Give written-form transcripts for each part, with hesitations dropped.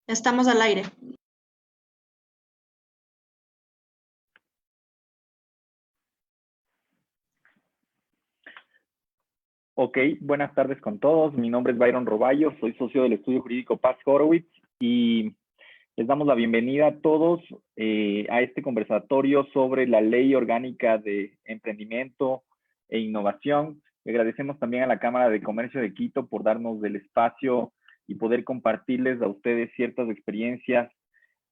Estamos al aire. Ok, buenas tardes con todos. Mi nombre es Byron Roballo, soy socio del estudio jurídico Paz Horowitz y les damos la bienvenida a todos a este conversatorio sobre la Ley Orgánica de Emprendimiento e Innovación. Agradecemos también a la Cámara de Comercio de Quito por darnos el espacio y poder compartirles a ustedes ciertas experiencias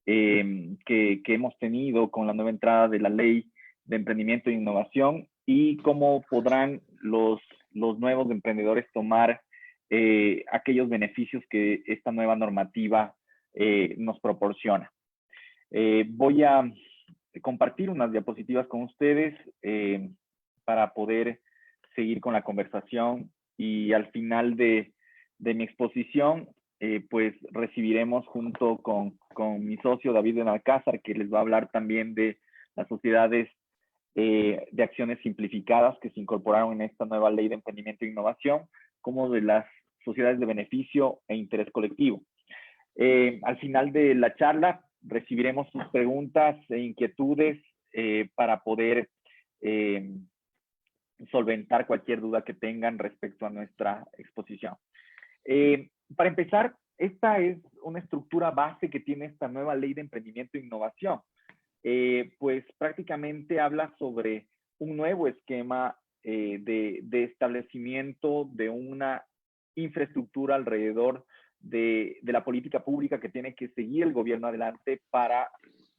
que hemos tenido con la nueva entrada de la Ley de Emprendimiento e Innovación y cómo podrán los nuevos emprendedores tomar aquellos beneficios que esta nueva normativa nos proporciona. Voy a compartir unas diapositivas con ustedes para poder seguir con la conversación y al final de mi exposición pues recibiremos junto con mi socio David Benalcázar, que les va a hablar también de las sociedades de acciones simplificadas que se incorporaron en esta nueva ley de emprendimiento e innovación, como de las sociedades de beneficio e interés colectivo. Al final de la charla recibiremos sus preguntas e inquietudes para poder solventar cualquier duda que tengan respecto a nuestra exposición. Para empezar, esta es una estructura base que tiene esta nueva ley de emprendimiento e innovación. Pues prácticamente habla sobre un nuevo esquema de establecimiento de una infraestructura alrededor de la política pública que tiene que seguir el gobierno adelante para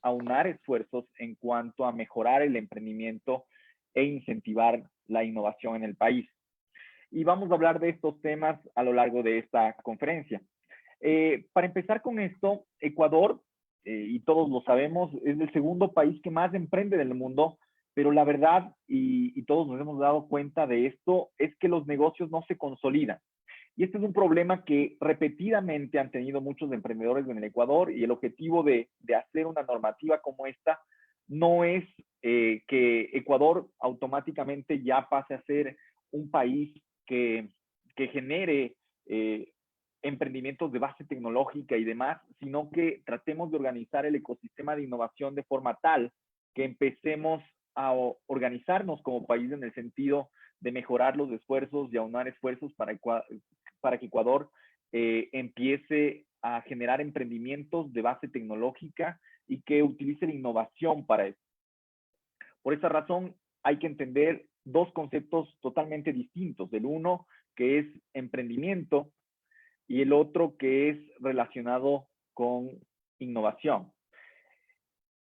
aunar esfuerzos en cuanto a mejorar el emprendimiento e incentivar la innovación en el país. Y vamos a hablar de estos temas a lo largo de esta conferencia. Para empezar con esto, Ecuador, y todos lo sabemos, es el segundo país que más emprende del mundo, pero la verdad, y todos nos hemos dado cuenta de esto, es que los negocios no se consolidan. Y este es un problema que repetidamente han tenido muchos emprendedores en el Ecuador, y el objetivo de hacer una normativa como esta no es que Ecuador automáticamente ya pase a ser un país que genere emprendimientos de base tecnológica y demás, sino que tratemos de organizar el ecosistema de innovación de forma tal que empecemos a organizarnos como país en el sentido de mejorar los esfuerzos y aunar esfuerzos para que Ecuador empiece a generar emprendimientos de base tecnológica y que utilice la innovación para eso. Por esa razón, hay que entender dos conceptos totalmente distintos. El uno, que es emprendimiento, y el otro que es relacionado con innovación.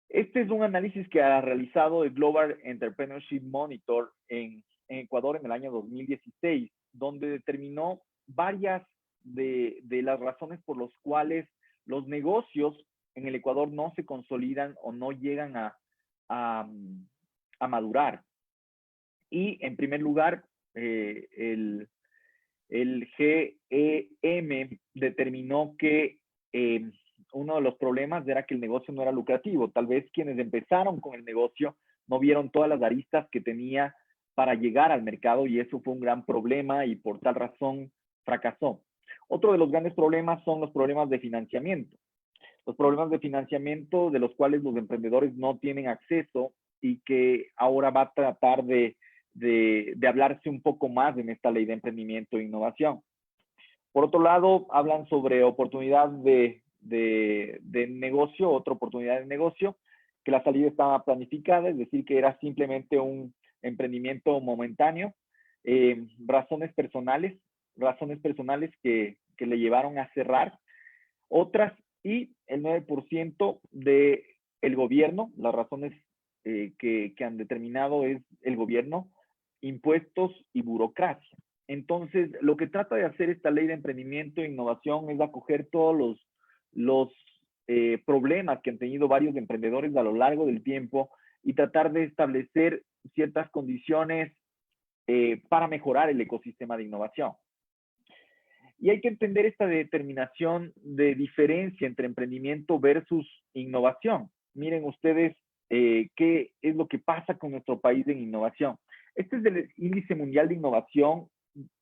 Este es un análisis que ha realizado el Global Entrepreneurship Monitor en Ecuador en el año 2016, donde determinó varias de las razones por las cuales los negocios en el Ecuador no se consolidan o no llegan a madurar. Y en primer lugar, el GEM determinó que uno de los problemas era que el negocio no era lucrativo. Tal vez quienes empezaron con el negocio no vieron todas las aristas que tenía para llegar al mercado y eso fue un gran problema y por tal razón fracasó. Otro de los grandes problemas son los problemas de financiamiento. Los problemas de financiamiento de los cuales los emprendedores no tienen acceso y que ahora va a tratar de hablarse un poco más en esta ley de emprendimiento e innovación. Por otro lado, hablan sobre oportunidad de negocio, otra oportunidad de negocio, que la salida estaba planificada, es decir, que era simplemente un emprendimiento momentáneo, razones personales que le llevaron a cerrar, otras, y el 9% del gobierno, las razones que han determinado es el gobierno, impuestos y burocracia. Entonces, lo que trata de hacer esta ley de emprendimiento e innovación es acoger todos los problemas que han tenido varios emprendedores a lo largo del tiempo y tratar de establecer ciertas condiciones para mejorar el ecosistema de innovación. Y hay que entender esta determinación de diferencia entre emprendimiento versus innovación. Miren ustedes qué es lo que pasa con nuestro país en innovación. Este es el índice mundial de innovación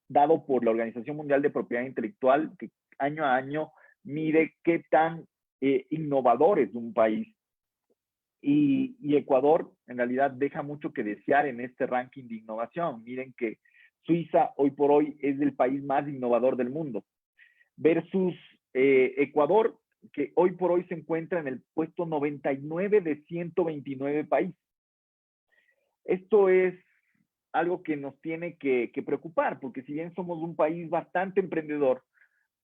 dado por la Organización Mundial de Propiedad Intelectual, que año a año mide qué tan innovadores de un país. Y Ecuador en realidad deja mucho que desear en este ranking de innovación. Miren que Suiza hoy por hoy es el país más innovador del mundo, versus Ecuador, que hoy por hoy se encuentra en el puesto 99 de 129 países. Esto es algo que nos tiene que preocupar, porque si bien somos un país bastante emprendedor,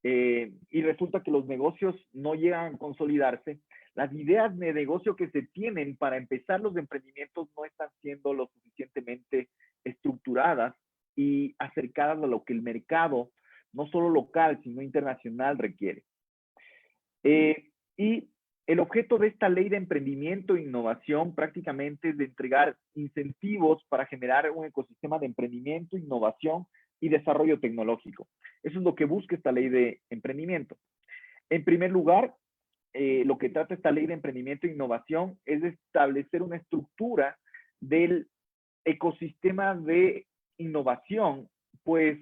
y resulta que los negocios no llegan a consolidarse, las ideas de negocio que se tienen para empezar los emprendimientos no están siendo lo suficientemente estructuradas y acercadas a lo que el mercado, no solo local, sino internacional, requiere. Y el objeto de esta ley de emprendimiento e innovación prácticamente es de entregar incentivos para generar un ecosistema de emprendimiento, innovación y desarrollo tecnológico. Eso es lo que busca esta ley de emprendimiento. En primer lugar, lo que trata esta ley de emprendimiento e innovación es de establecer una estructura del ecosistema de innovación, pues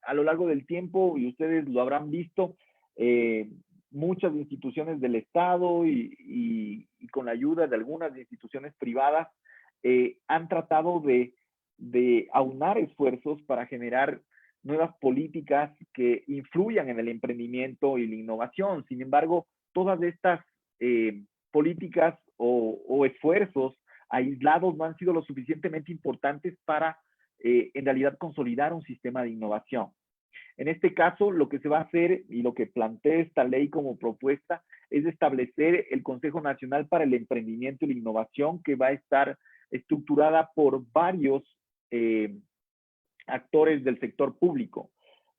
a lo largo del tiempo, y ustedes lo habrán visto, muchas instituciones del Estado y con la ayuda de algunas instituciones privadas han tratado de aunar esfuerzos para generar nuevas políticas que influyan en el emprendimiento y la innovación. Sin embargo, todas estas políticas o esfuerzos aislados no han sido lo suficientemente importantes para en realidad consolidar un sistema de innovación. En este caso, lo que se va a hacer y lo que plantea esta ley como propuesta es establecer el Consejo Nacional para el Emprendimiento y la Innovación, que va a estar estructurada por varios actores del sector público.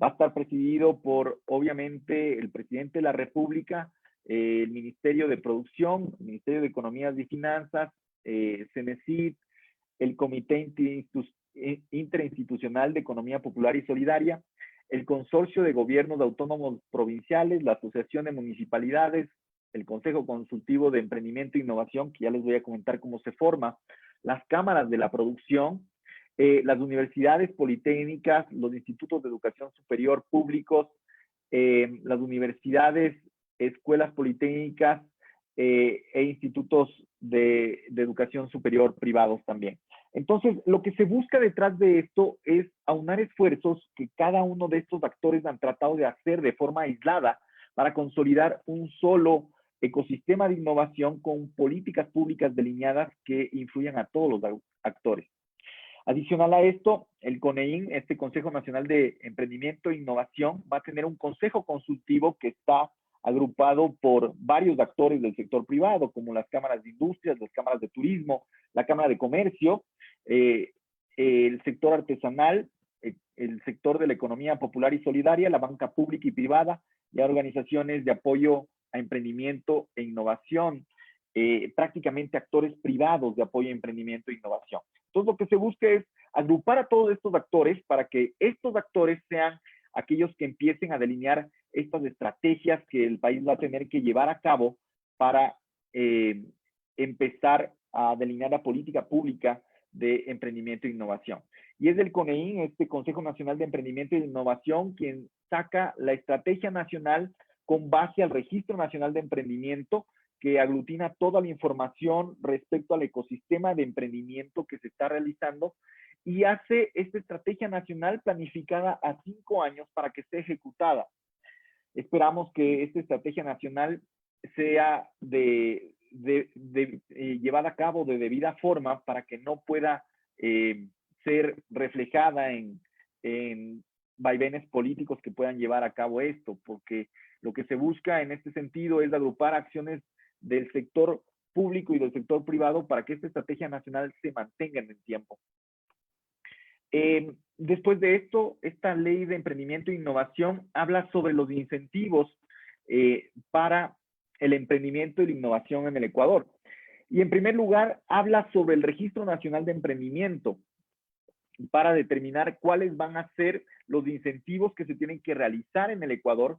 Va a estar presidido por, obviamente, el presidente de la República, el Ministerio de Producción, el Ministerio de Economía y Finanzas, CENESID, el Comité Interinstitucional de Economía Popular y Solidaria, el Consorcio de Gobiernos Autónomos Provinciales, la Asociación de Municipalidades, el Consejo Consultivo de Emprendimiento e Innovación, que ya les voy a comentar cómo se forma, las cámaras de la producción, las universidades politécnicas, los institutos de educación superior públicos, las universidades, escuelas politécnicas e institutos de educación superior privados también. Entonces, lo que se busca detrás de esto es aunar esfuerzos que cada uno de estos actores han tratado de hacer de forma aislada para consolidar un solo ecosistema de innovación con políticas públicas delineadas que influyan a todos los actores. Adicional a esto, el CONEIN, este Consejo Nacional de Emprendimiento e Innovación, va a tener un consejo consultivo que está agrupado por varios actores del sector privado, como las cámaras de industrias, las cámaras de turismo, la Cámara de Comercio, el sector artesanal, el sector de la economía popular y solidaria, la banca pública y privada, y organizaciones de apoyo a emprendimiento e innovación, prácticamente actores privados de apoyo a emprendimiento e innovación. Entonces, lo que se busca es agrupar a todos estos actores para que estos actores sean aquellos que empiecen a delinear estas estrategias que el país va a tener que llevar a cabo para empezar a delinear la política pública de emprendimiento e innovación. Y es el CONEIN, este Consejo Nacional de Emprendimiento e Innovación, quien saca la estrategia nacional con base al Registro Nacional de Emprendimiento, que aglutina toda la información respecto al ecosistema de emprendimiento que se está realizando y hace esta estrategia nacional planificada a 5 años para que esté ejecutada. Esperamos que esta estrategia nacional sea llevada a cabo de debida forma para que no pueda ser reflejada en vaivenes políticos que puedan llevar a cabo esto, porque lo que se busca en este sentido es agrupar acciones del sector público y del sector privado para que esta estrategia nacional se mantenga en el tiempo. Después de esto, esta ley de emprendimiento e innovación habla sobre los incentivos para el emprendimiento y la innovación en el Ecuador. Y en primer lugar, habla sobre el Registro Nacional de Emprendimiento para determinar cuáles van a ser los incentivos que se tienen que realizar en el Ecuador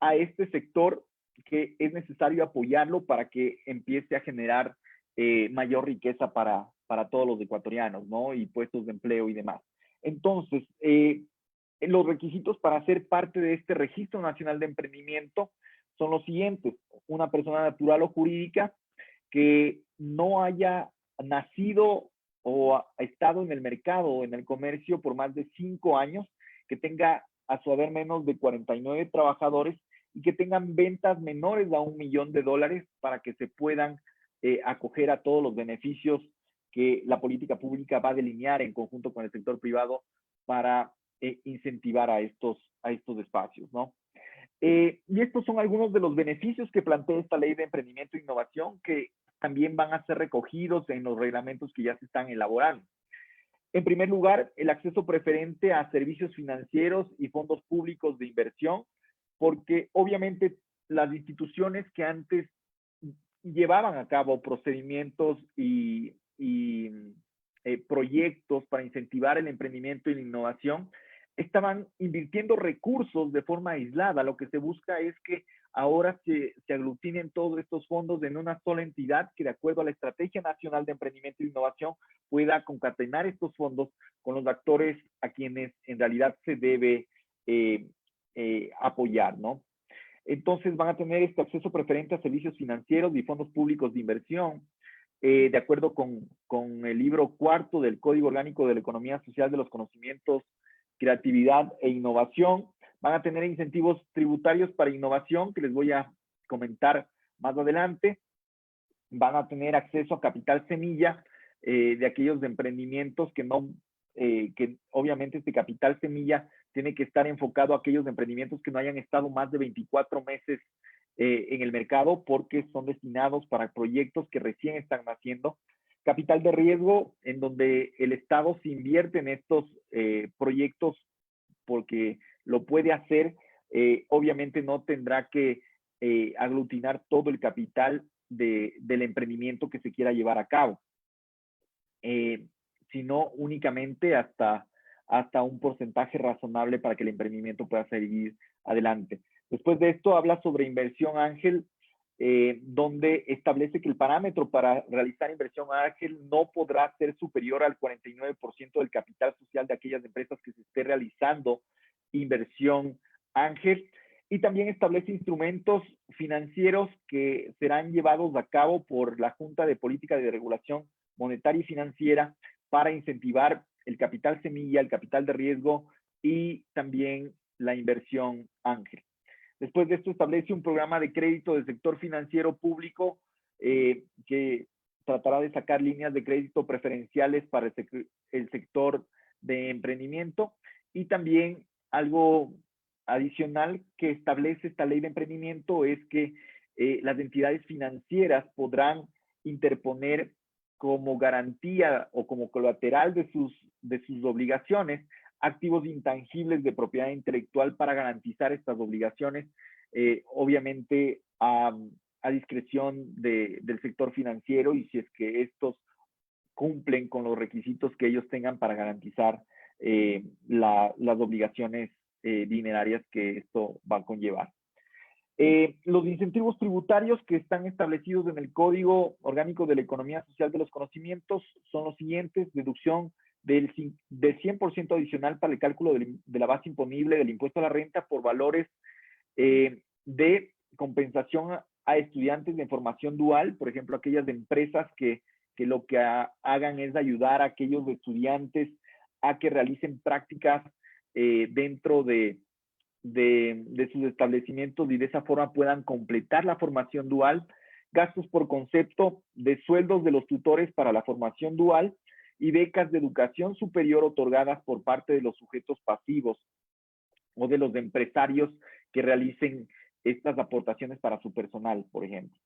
a este sector que es necesario apoyarlo para que empiece a generar mayor riqueza para todos los ecuatorianos, ¿no? Y puestos de empleo y demás. Entonces, los requisitos para ser parte de este Registro Nacional de Emprendimiento, son los siguientes. Una persona natural o jurídica que no haya nacido o ha estado en el mercado o en el comercio por más de 5 años, que tenga a su haber menos de 49 trabajadores y que tengan ventas menores a $1.000.000 para que se puedan acoger a todos los beneficios que la política pública va a delinear en conjunto con el sector privado para incentivar a estos espacios, ¿no? Y estos son algunos de los beneficios que plantea esta ley de emprendimiento e innovación que también van a ser recogidos en los reglamentos que ya se están elaborando. En primer lugar, el acceso preferente a servicios financieros y fondos públicos de inversión, porque obviamente las instituciones que antes llevaban a cabo procedimientos y proyectos para incentivar el emprendimiento y la innovación, estaban invirtiendo recursos de forma aislada. Lo que se busca es que ahora se aglutinen todos estos fondos en una sola entidad que, de acuerdo a la Estrategia Nacional de Emprendimiento e Innovación, pueda concatenar estos fondos con los actores a quienes en realidad se debe apoyar, ¿no? Entonces van a tener este acceso preferente a servicios financieros y fondos públicos de inversión, de acuerdo con el libro 4 del Código Orgánico de la Economía Social de los Conocimientos, Creatividad e Innovación. Van a tener incentivos tributarios para innovación, que les voy a comentar más adelante. Van a tener acceso a capital semilla de aquellos de emprendimientos que obviamente este capital semilla tiene que estar enfocado a aquellos emprendimientos que no hayan estado más de 24 meses en el mercado, porque son destinados para proyectos que recién están naciendo. Capital de riesgo, en donde el Estado se invierte en estos proyectos porque lo puede hacer. Obviamente no tendrá que aglutinar todo el capital del emprendimiento que se quiera llevar a cabo, sino únicamente hasta un porcentaje razonable para que el emprendimiento pueda seguir adelante. Después de esto habla sobre inversión ángel, donde establece que el parámetro para realizar inversión ángel no podrá ser superior al 49% del capital social de aquellas empresas que se esté realizando inversión ángel. Y también establece instrumentos financieros que serán llevados a cabo por la Junta de Política de Regulación Monetaria y Financiera para incentivar el capital semilla, el capital de riesgo y también la inversión ángel. Después de esto establece un programa de crédito del sector financiero público que tratará de sacar líneas de crédito preferenciales para el sector de emprendimiento. Y también algo adicional que establece esta ley de emprendimiento es que las entidades financieras podrán interponer como garantía o como colateral de sus obligaciones activos intangibles de propiedad intelectual para garantizar estas obligaciones, obviamente a discreción del sector financiero, y si es que estos cumplen con los requisitos que ellos tengan para garantizar las obligaciones dinerarias que esto va a conllevar. Los incentivos tributarios que están establecidos en el Código Orgánico de la Economía Social de los Conocimientos son los siguientes: deducción del 100% adicional para el cálculo de la base imponible del impuesto a la renta por valores de compensación a estudiantes de formación dual, por ejemplo, aquellas empresas que lo que hagan es ayudar a aquellos estudiantes a que realicen prácticas dentro de sus establecimientos y de esa forma puedan completar la formación dual. Gastos por concepto de sueldos de los tutores para la formación dual y becas de educación superior otorgadas por parte de los sujetos pasivos o de los empresarios que realicen estas aportaciones para su personal, por ejemplo.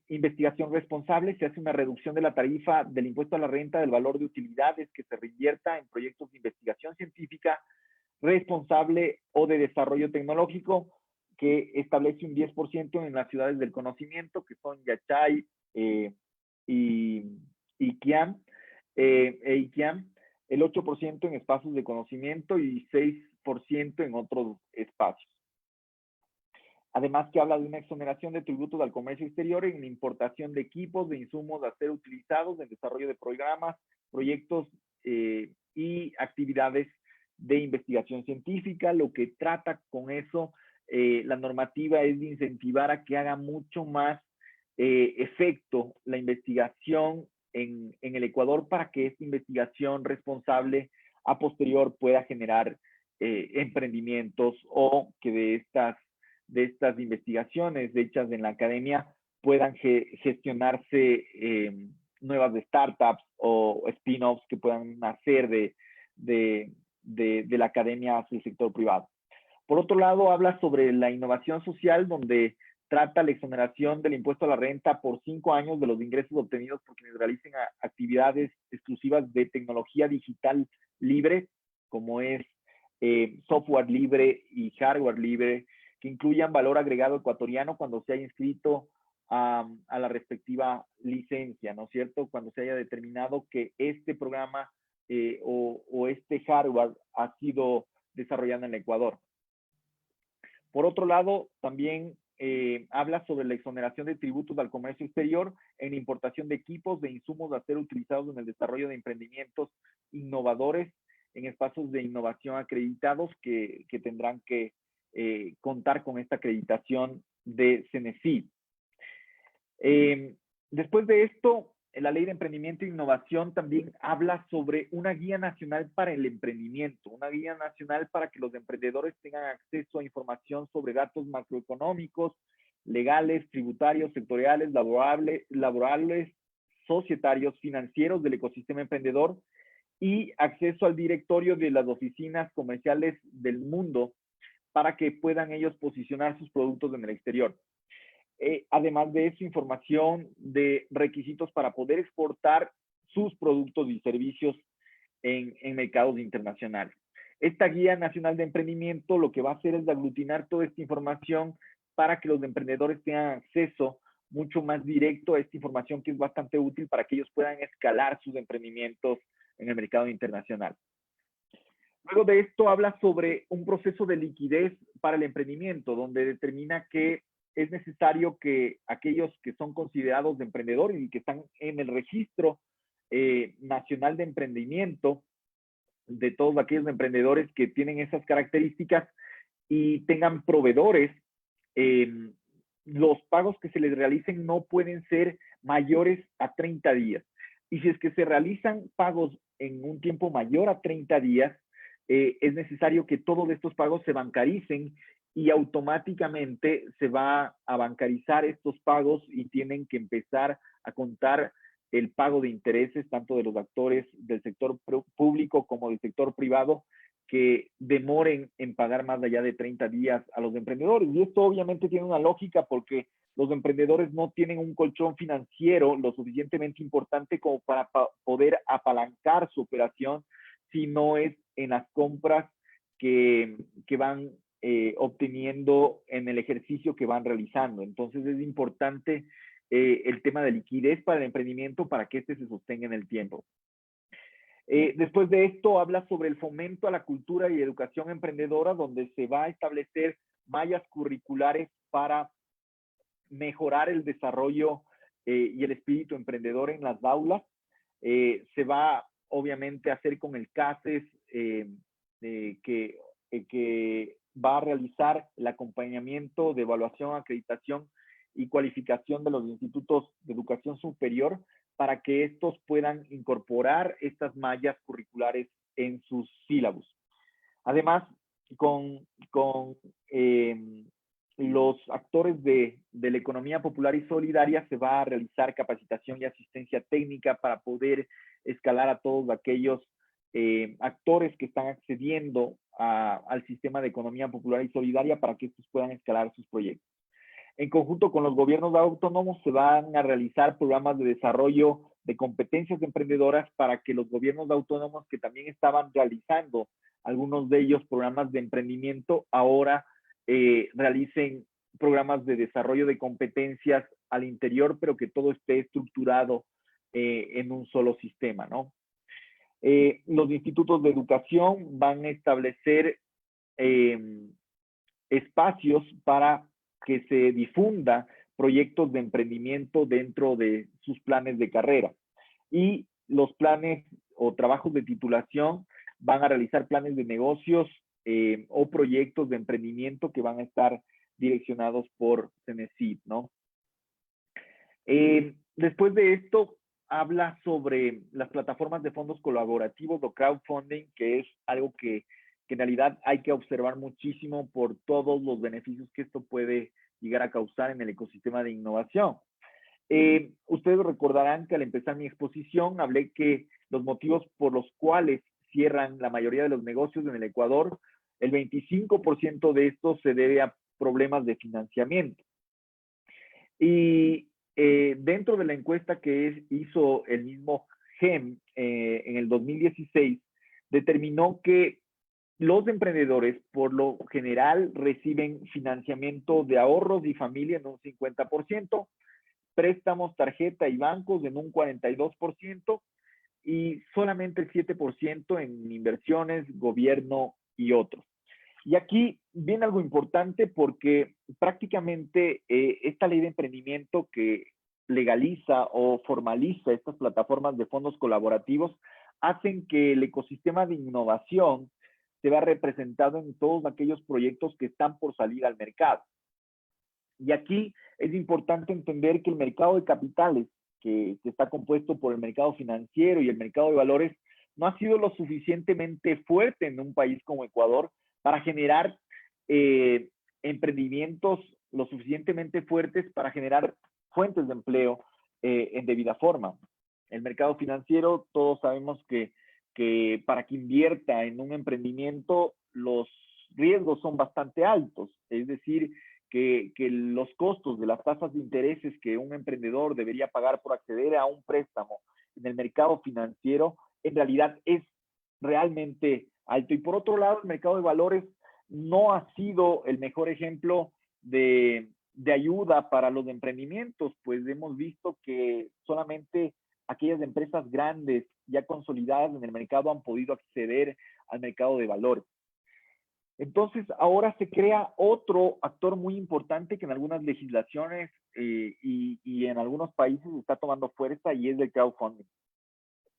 Investigación responsable: se hace una reducción de la tarifa del impuesto a la renta del valor de utilidades que se reinvierta en proyectos de investigación científica responsable o de desarrollo tecnológico, que establece un 10% en las ciudades del conocimiento, que son Yachay y Iquiam, el 8% en espacios de conocimiento y 6% en otros espacios. Además que habla de una exoneración de tributos al comercio exterior en la importación de equipos, de insumos a ser utilizados en desarrollo de programas, proyectos y actividades de investigación científica. Lo que trata con eso la normativa es de incentivar a que haga mucho más efecto la investigación en el Ecuador para que esta investigación responsable a posterior pueda generar emprendimientos o que de estas investigaciones hechas en la academia puedan gestionarse nuevas startups o spin-offs que puedan nacer de la academia hacia el sector privado. Por otro lado, habla sobre la innovación social, donde trata la exoneración del impuesto a la renta por 5 años de los ingresos obtenidos por quienes realicen actividades exclusivas de tecnología digital libre, como es software libre y hardware libre, que incluyan valor agregado ecuatoriano cuando se haya inscrito a la respectiva licencia, ¿no es cierto? Cuando se haya determinado que este programa o este hardware ha sido desarrollado en el Ecuador. Por otro lado, también habla sobre la exoneración de tributos al comercio exterior en importación de equipos de insumos a ser utilizados en el desarrollo de emprendimientos innovadores en espacios de innovación acreditados que tendrán que contar con esta acreditación de CENESID. Después de esto, la Ley de Emprendimiento e Innovación también habla sobre una guía nacional para el emprendimiento, una guía nacional para que los emprendedores tengan acceso a información sobre datos macroeconómicos, legales, tributarios, sectoriales, laborales, societarios, financieros del ecosistema emprendedor y acceso al directorio de las oficinas comerciales del mundo para que puedan ellos posicionar sus productos en el exterior. Además de eso, información de requisitos para poder exportar sus productos y servicios en mercados internacionales. Esta guía nacional de emprendimiento lo que va a hacer es aglutinar toda esta información para que los emprendedores tengan acceso mucho más directo a esta información que es bastante útil para que ellos puedan escalar sus emprendimientos en el mercado internacional. Luego de esto habla sobre un proceso de liquidez para el emprendimiento, donde determina que es necesario que aquellos que son considerados de emprendedores y que están en el registro nacional de emprendimiento, de todos aquellos emprendedores que tienen esas características y tengan proveedores, los pagos que se les realicen no pueden ser mayores a 30 días. Y si es que se realizan pagos en un tiempo mayor a 30 días, es necesario que todos estos pagos se bancaricen y automáticamente se va a bancarizar estos pagos y tienen que empezar a contar el pago de intereses tanto de los actores del sector público como del sector privado que demoren en pagar más allá de 30 días a los emprendedores. Y esto obviamente tiene una lógica porque los emprendedores no tienen un colchón financiero lo suficientemente importante como para poder apalancar su operación si no es en las compras que van obteniendo en el ejercicio que van realizando. Entonces es importante el tema de liquidez para el emprendimiento para que este se sostenga en el tiempo. Después de esto habla sobre el fomento a la cultura y educación emprendedora, donde se va a establecer mallas curriculares para mejorar el desarrollo y el espíritu emprendedor en las aulas. Se va obviamente a hacer con el CACES que va a realizar el acompañamiento de evaluación, acreditación y cualificación de los institutos de educación superior para que estos puedan incorporar estas mallas curriculares en sus sílabus. Además, con los actores de la economía popular y solidaria se va a realizar capacitación y asistencia técnica para poder escalar a todos aquellos actores que están accediendo al sistema de economía popular y solidaria para que estos puedan escalar sus proyectos. En conjunto con los gobiernos autónomos se van a realizar programas de desarrollo de competencias emprendedoras para que los gobiernos autónomos que también estaban realizando algunos de ellos programas de emprendimiento ahora realicen programas de desarrollo de competencias al interior, pero que todo esté estructurado en un solo sistema, ¿no? Los institutos de educación van a establecer espacios para que se difunda proyectos de emprendimiento dentro de sus planes de carrera. Y los planes o trabajos de titulación van a realizar planes de negocios o proyectos de emprendimiento que van a estar direccionados por Cenecit, ¿no? Después de esto, habla sobre las plataformas de fondos colaborativos o crowdfunding, que es algo que en realidad hay que observar muchísimo por todos los beneficios que esto puede llegar a causar en el ecosistema de innovación. Ustedes recordarán que al empezar mi exposición hablé que los motivos por los cuales cierran la mayoría de los negocios en el Ecuador, el 25% de estos se debe a problemas de financiamiento. Y dentro de la encuesta que hizo el mismo GEM en el 2016, determinó que los emprendedores por lo general reciben financiamiento de ahorros y familia en un 50%, préstamos, tarjeta y bancos en un 42% y solamente el 7% en inversiones, gobierno y otros. Y aquí viene algo importante porque prácticamente esta ley de emprendimiento que legaliza o formaliza estas plataformas de fondos colaborativos hacen que el ecosistema de innovación se vea representado en todos aquellos proyectos que están por salir al mercado. Y aquí es importante entender que el mercado de capitales, que está compuesto por el mercado financiero y el mercado de valores, no ha sido lo suficientemente fuerte en un país como Ecuador para generar emprendimientos lo suficientemente fuertes para generar fuentes de empleo en debida forma. El mercado financiero, todos sabemos que para que invierta en un emprendimiento, los riesgos son bastante altos, es decir, que los costos de las tasas de intereses que un emprendedor debería pagar por acceder a un préstamo en el mercado financiero, en realidad es realmente alto. Y por otro lado, el mercado de valores no ha sido el mejor ejemplo de ayuda para los emprendimientos, pues hemos visto que solamente aquellas empresas grandes ya consolidadas en el mercado han podido acceder al mercado de valores. Entonces, ahora se crea otro actor muy importante que en algunas legislaciones y en algunos países está tomando fuerza y es el crowdfunding.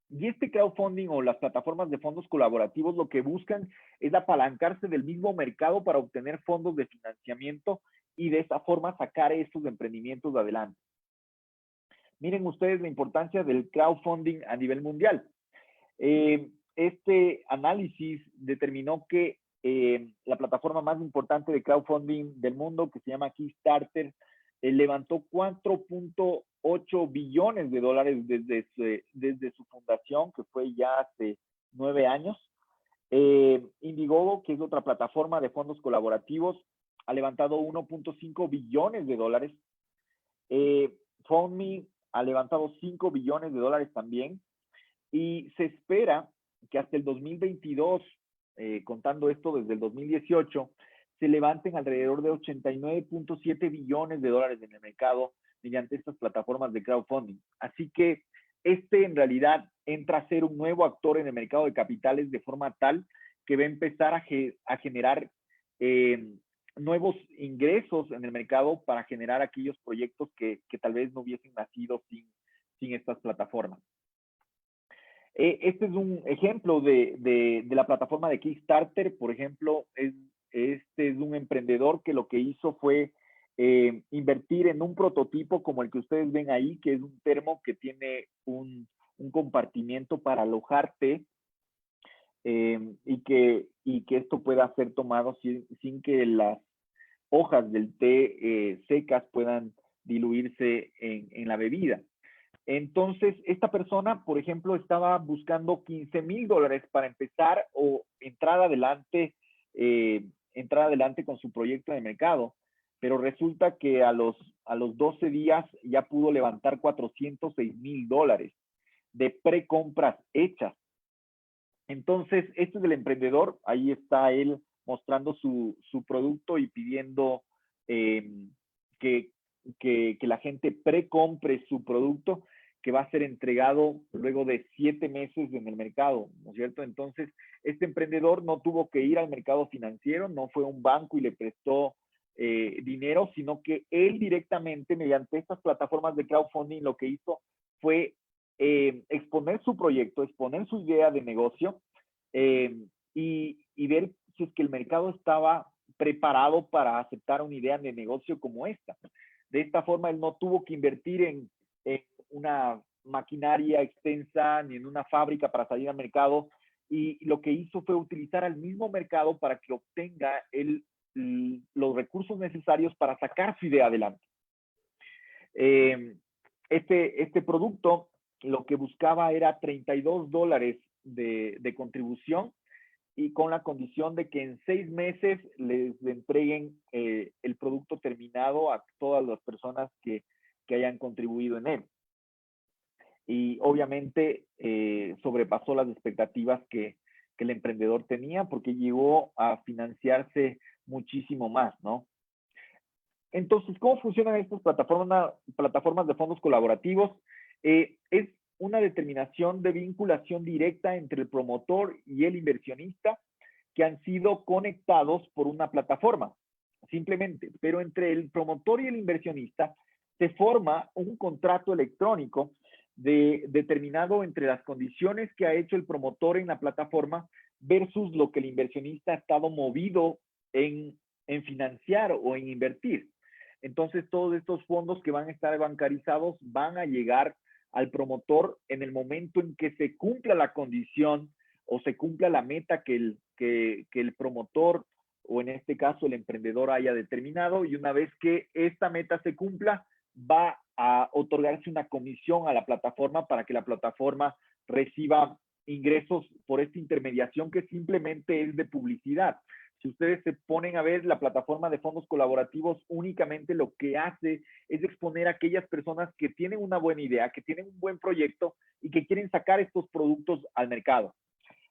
Y este crowdfunding o las plataformas de fondos colaborativos lo que buscan es apalancarse del mismo mercado para obtener fondos de financiamiento y de esa forma sacar estos emprendimientos adelante. Miren ustedes la importancia del crowdfunding a nivel mundial. Este análisis determinó que la plataforma más importante de crowdfunding del mundo, que se llama Kickstarter, levantó 4.8 billones de dólares desde su fundación, que fue ya hace 9 años. Indiegogo, que es otra plataforma de fondos colaborativos, ha levantado 1.5 billones de dólares. FundMe ha levantado 5 billones de dólares también. Y se espera que hasta el 2022, contando esto desde el 2018, se levanten alrededor de 89.7 billones de dólares en el mercado mediante estas plataformas de crowdfunding. Así que en realidad entra a ser un nuevo actor en el mercado de capitales de forma tal que va a empezar a generar nuevos ingresos en el mercado para generar aquellos proyectos que tal vez no hubiesen nacido sin estas plataformas. Este es un ejemplo de la plataforma de Kickstarter. Por ejemplo, este es un emprendedor que lo que hizo fue invertir en un prototipo como el que ustedes ven ahí, que es un termo que tiene un compartimiento para alojar té y que esto pueda ser tomado sin que las hojas del té secas puedan diluirse en la bebida. Entonces, esta persona, por ejemplo, estaba buscando $15,000 para empezar o entrar adelante con su proyecto de mercado, pero resulta que a los 12 días ya pudo levantar $406,000 de precompras hechas. Entonces, este es el emprendedor, ahí está él mostrando su producto y pidiendo que la gente precompre su producto, que va a ser entregado luego de 7 meses en el mercado, ¿no es cierto? Entonces, este emprendedor no tuvo que ir al mercado financiero, no fue a un banco y le prestó dinero, sino que él directamente, mediante estas plataformas de crowdfunding, lo que hizo fue exponer su proyecto, exponer su idea de negocio y ver si es que el mercado estaba preparado para aceptar una idea de negocio como esta. De esta forma, él no tuvo que invertir en una maquinaria extensa ni en una fábrica para salir al mercado, y lo que hizo fue utilizar al mismo mercado para que obtenga los recursos necesarios para sacar su idea adelante. Este producto lo que buscaba era $32 de contribución, y con la condición de que en 6 meses les entreguen el producto terminado a todas las personas que hayan contribuido en él. Y obviamente sobrepasó las expectativas que el emprendedor tenía, porque llegó a financiarse muchísimo más, ¿no? Entonces, ¿cómo funcionan estas plataformas de fondos colaborativos? Es una determinación de vinculación directa entre el promotor y el inversionista, que han sido conectados por una plataforma, simplemente. Pero entre el promotor y el inversionista se forma un contrato electrónico determinado entre las condiciones que ha hecho el promotor en la plataforma versus lo que el inversionista ha estado movido en financiar o en invertir. Entonces, todos estos fondos que van a estar bancarizados van a llegar al promotor en el momento en que se cumpla la condición o se cumpla la meta que el promotor, o en este caso el emprendedor, haya determinado. Y una vez que esta meta se cumpla, va a otorgarse una comisión a la plataforma para que la plataforma reciba ingresos por esta intermediación, que simplemente es de publicidad. Si ustedes se ponen a ver, la plataforma de fondos colaborativos únicamente lo que hace es exponer a aquellas personas que tienen una buena idea, que tienen un buen proyecto y que quieren sacar estos productos al mercado.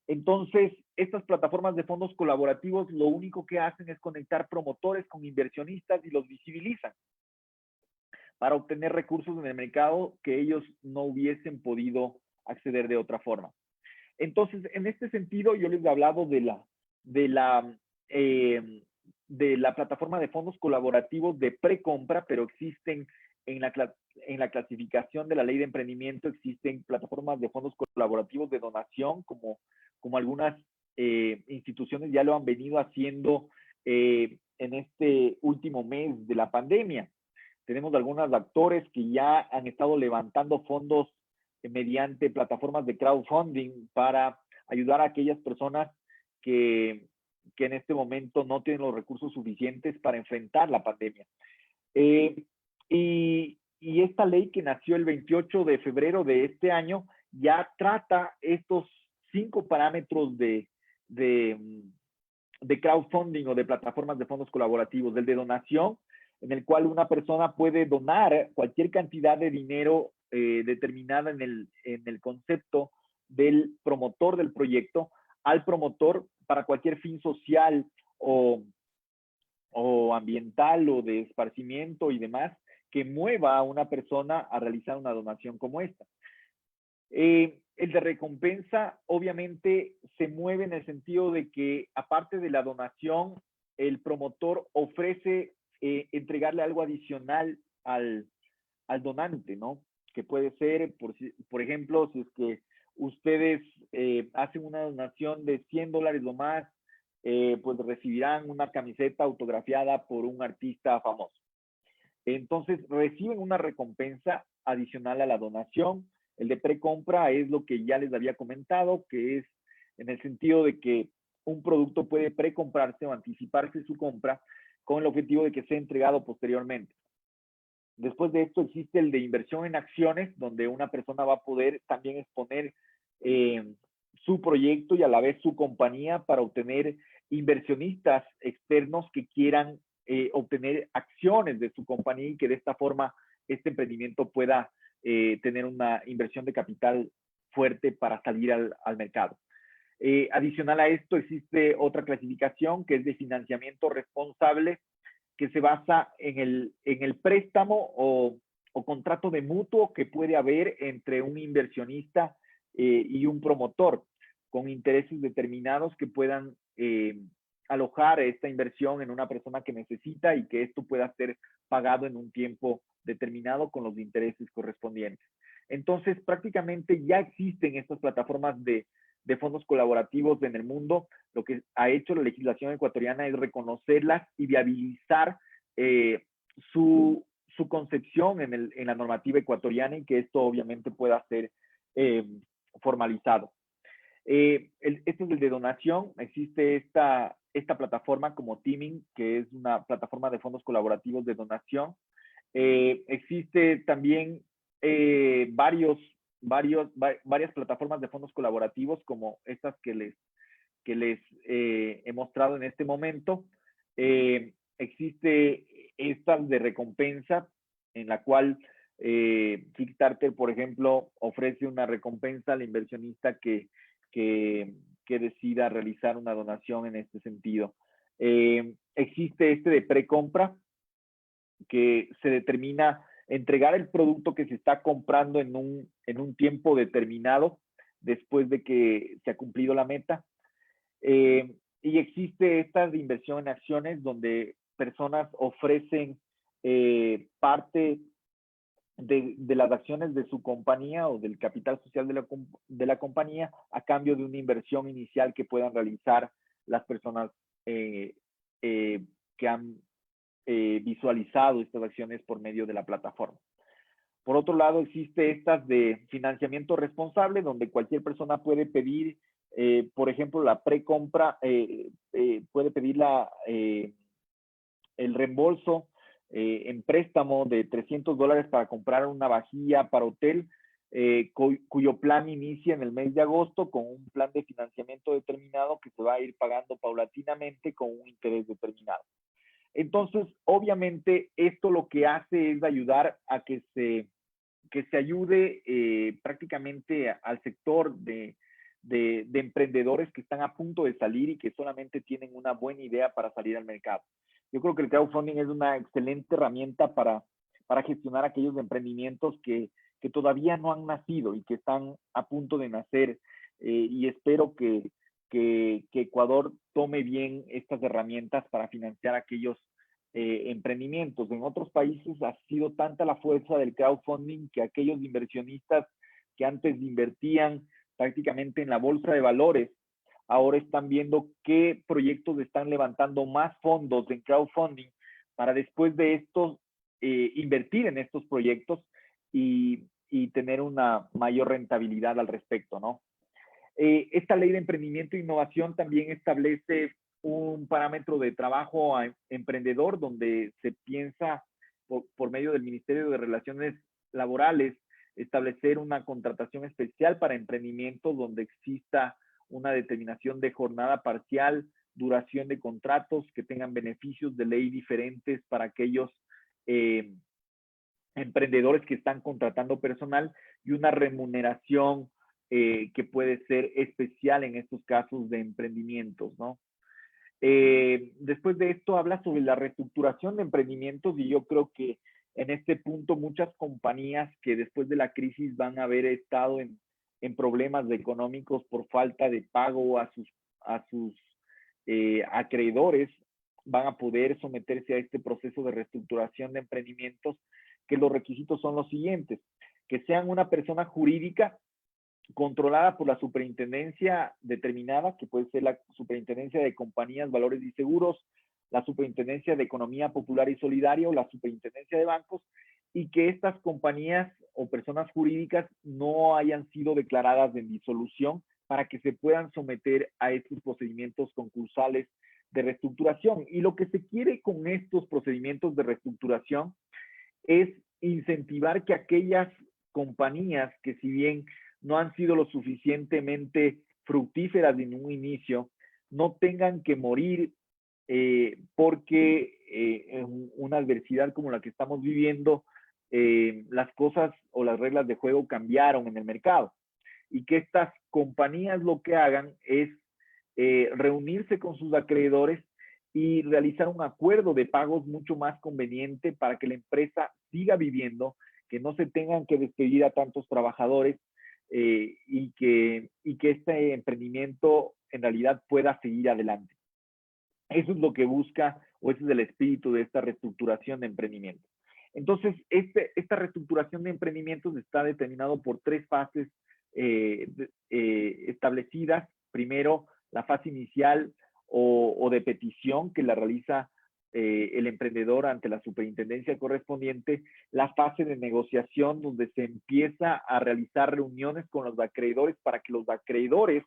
Entonces, estas plataformas de fondos colaborativos lo único que hacen es conectar promotores con inversionistas y los visibilizan para obtener recursos en el mercado que ellos no hubiesen podido acceder de otra forma. Entonces, en este sentido, yo les he hablado de la plataforma de fondos colaborativos de precompra, pero existen en la clasificación de la ley de emprendimiento, existen plataformas de fondos colaborativos de donación, como algunas instituciones ya lo han venido haciendo en este último mes de la pandemia. Tenemos algunos actores que ya han estado levantando fondos mediante plataformas de crowdfunding para ayudar a aquellas personas que en este momento no tienen los recursos suficientes para enfrentar la pandemia. Y esta ley, que nació el 28 de febrero de este año, ya trata estos 5 parámetros de crowdfunding o de plataformas de fondos colaborativos. Del de donación, en el cual una persona puede donar cualquier cantidad de dinero determinada en el concepto del promotor del proyecto al promotor para cualquier fin social o ambiental o de esparcimiento y demás, que mueva a una persona a realizar una donación como esta. El de recompensa obviamente se mueve en el sentido de que, aparte de la donación, el promotor ofrece entregarle algo adicional al donante, ¿no? Que puede ser, por ejemplo, si es que ustedes hacen una donación de $100 o más, pues recibirán una camiseta autografiada por un artista famoso. Entonces, reciben una recompensa adicional a la donación. El de precompra es lo que ya les había comentado, que es en el sentido de que un producto puede precomprarse o anticiparse su compra con el objetivo de que sea entregado posteriormente. Después de esto existe el de inversión en acciones, donde una persona va a poder también exponer su proyecto y a la vez su compañía para obtener inversionistas externos que quieran obtener acciones de su compañía, y que de esta forma este emprendimiento pueda tener una inversión de capital fuerte para salir al mercado. Adicional a esto, existe otra clasificación que es de financiamiento responsable, que se basa en el préstamo o contrato de mutuo que puede haber entre un inversionista y un promotor, con intereses determinados que puedan alojar esta inversión en una persona que necesita, y que esto pueda ser pagado en un tiempo determinado con los intereses correspondientes. Entonces, prácticamente ya existen estas plataformas de de fondos colaborativos en el mundo, lo que ha hecho la legislación ecuatoriana es reconocerlas y viabilizar su concepción en la normativa ecuatoriana, y que esto obviamente pueda ser formalizado. Este es el de donación. Existe esta plataforma como Teaming, que es una plataforma de fondos colaborativos de donación. Existe también varias plataformas de fondos colaborativos como estas que les he mostrado en este momento. Existe estas de recompensa, en la cual Kickstarter, por ejemplo, ofrece una recompensa al inversionista que decida realizar una donación en este sentido. Existe este de precompra, que se determina entregar el producto que se está comprando en un tiempo determinado después de que se ha cumplido la meta. Y existe esta de inversión en acciones, donde personas ofrecen parte de las acciones de su compañía o del capital social de la compañía a cambio de una inversión inicial que puedan realizar las personas que han visualizado estas acciones por medio de la plataforma. Por otro lado, existe estas de financiamiento responsable, donde cualquier persona puede pedir, por ejemplo, la precompra, puede pedir el reembolso en préstamo de $300 para comprar una vajilla para hotel, cuyo plan inicia en el mes de agosto con un plan de financiamiento determinado que se va a ir pagando paulatinamente con un interés determinado. Entonces, obviamente, esto lo que hace es ayudar a que se ayude prácticamente al sector de emprendedores que están a punto de salir y que solamente tienen una buena idea para salir al mercado. Yo creo que el crowdfunding es una excelente herramienta para gestionar aquellos emprendimientos que todavía no han nacido y que están a punto de nacer, y espero que Ecuador tome bien estas herramientas para financiar aquellos emprendimientos. En otros países ha sido tanta la fuerza del crowdfunding que aquellos inversionistas que antes invertían prácticamente en la bolsa de valores, ahora están viendo qué proyectos están levantando más fondos en crowdfunding para después de estos invertir en estos proyectos y tener una mayor rentabilidad al respecto, ¿no? Esta ley de emprendimiento e innovación también establece un parámetro de trabajo a emprendedor, donde se piensa por medio del Ministerio de Relaciones Laborales establecer una contratación especial para emprendimientos donde exista una determinación de jornada parcial, duración de contratos que tengan beneficios de ley diferentes para aquellos emprendedores que están contratando personal, y una remuneración que puede ser especial en estos casos de emprendimientos, ¿no? Después de esto habla sobre la reestructuración de emprendimientos, y yo creo que en este punto muchas compañías que después de la crisis van a haber estado en problemas económicos por falta de pago a sus acreedores van a poder someterse a este proceso de reestructuración de emprendimientos, que los requisitos son los siguientes: que sean una persona jurídica controlada por la superintendencia determinada, que puede ser la Superintendencia de Compañías, Valores y Seguros, la Superintendencia de Economía Popular y Solidaria o la Superintendencia de Bancos, y que estas compañías o personas jurídicas no hayan sido declaradas en disolución para que se puedan someter a estos procedimientos concursales de reestructuración. Y lo que se quiere con estos procedimientos de reestructuración es incentivar que aquellas compañías que, si bien no han sido lo suficientemente fructíferas en un inicio, no tengan que morir porque en una adversidad como la que estamos viviendo, las cosas o las reglas de juego cambiaron en el mercado, y que estas compañías lo que hagan es reunirse con sus acreedores y realizar un acuerdo de pagos mucho más conveniente para que la empresa siga viviendo, que no se tengan que despedir a tantos trabajadores, y que este emprendimiento en realidad pueda seguir adelante. Eso es lo que busca, o ese es el espíritu de esta reestructuración de emprendimiento. Entonces, esta reestructuración de emprendimientos está determinado por 3 fases establecidas. Primero, la fase inicial o de petición que la realiza el emprendedor ante la superintendencia correspondiente, la fase de negociación donde se empieza a realizar reuniones con los acreedores para que los acreedores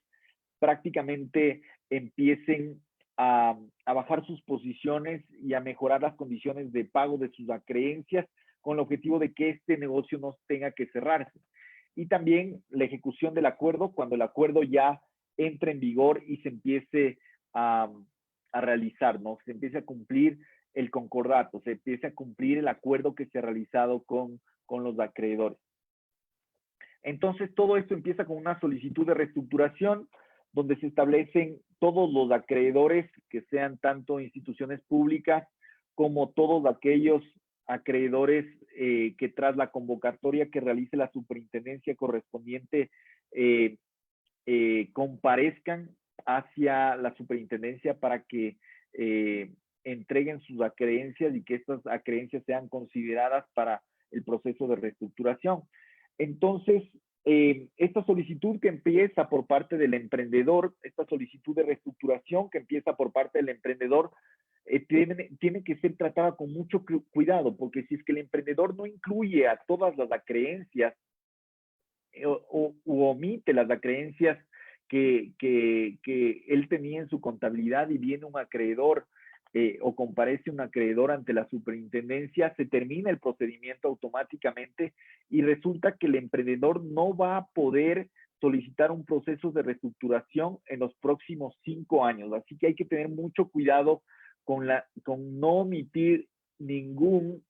prácticamente empiecen a bajar sus posiciones y a mejorar las condiciones de pago de sus acreencias con el objetivo de que este negocio no tenga que cerrarse. Y también la ejecución del acuerdo cuando el acuerdo ya entre en vigor y se empiece a realizar, ¿no? Se empiece a cumplir el concordato, se empiece a cumplir el acuerdo que se ha realizado con los acreedores. Entonces, todo esto empieza con una solicitud de reestructuración donde se establecen todos los acreedores, que sean tanto instituciones públicas como todos aquellos acreedores que tras la convocatoria que realice la superintendencia correspondiente comparezcan hacia la superintendencia para que entreguen sus acreencias y que estas acreencias sean consideradas para el proceso de reestructuración. Entonces, esta solicitud que empieza por parte del emprendedor, esta solicitud de reestructuración que empieza por parte del emprendedor, tiene que ser tratada con mucho cuidado, porque si es que el emprendedor no incluye a todas las acreencias u omite las acreencias que él tenía en su contabilidad y viene un acreedor o comparece un acreedor ante la superintendencia, se termina el procedimiento automáticamente y resulta que el emprendedor no va a poder solicitar un proceso de reestructuración en los próximos 5 años. Así que hay que tener mucho cuidado con no omitir ningún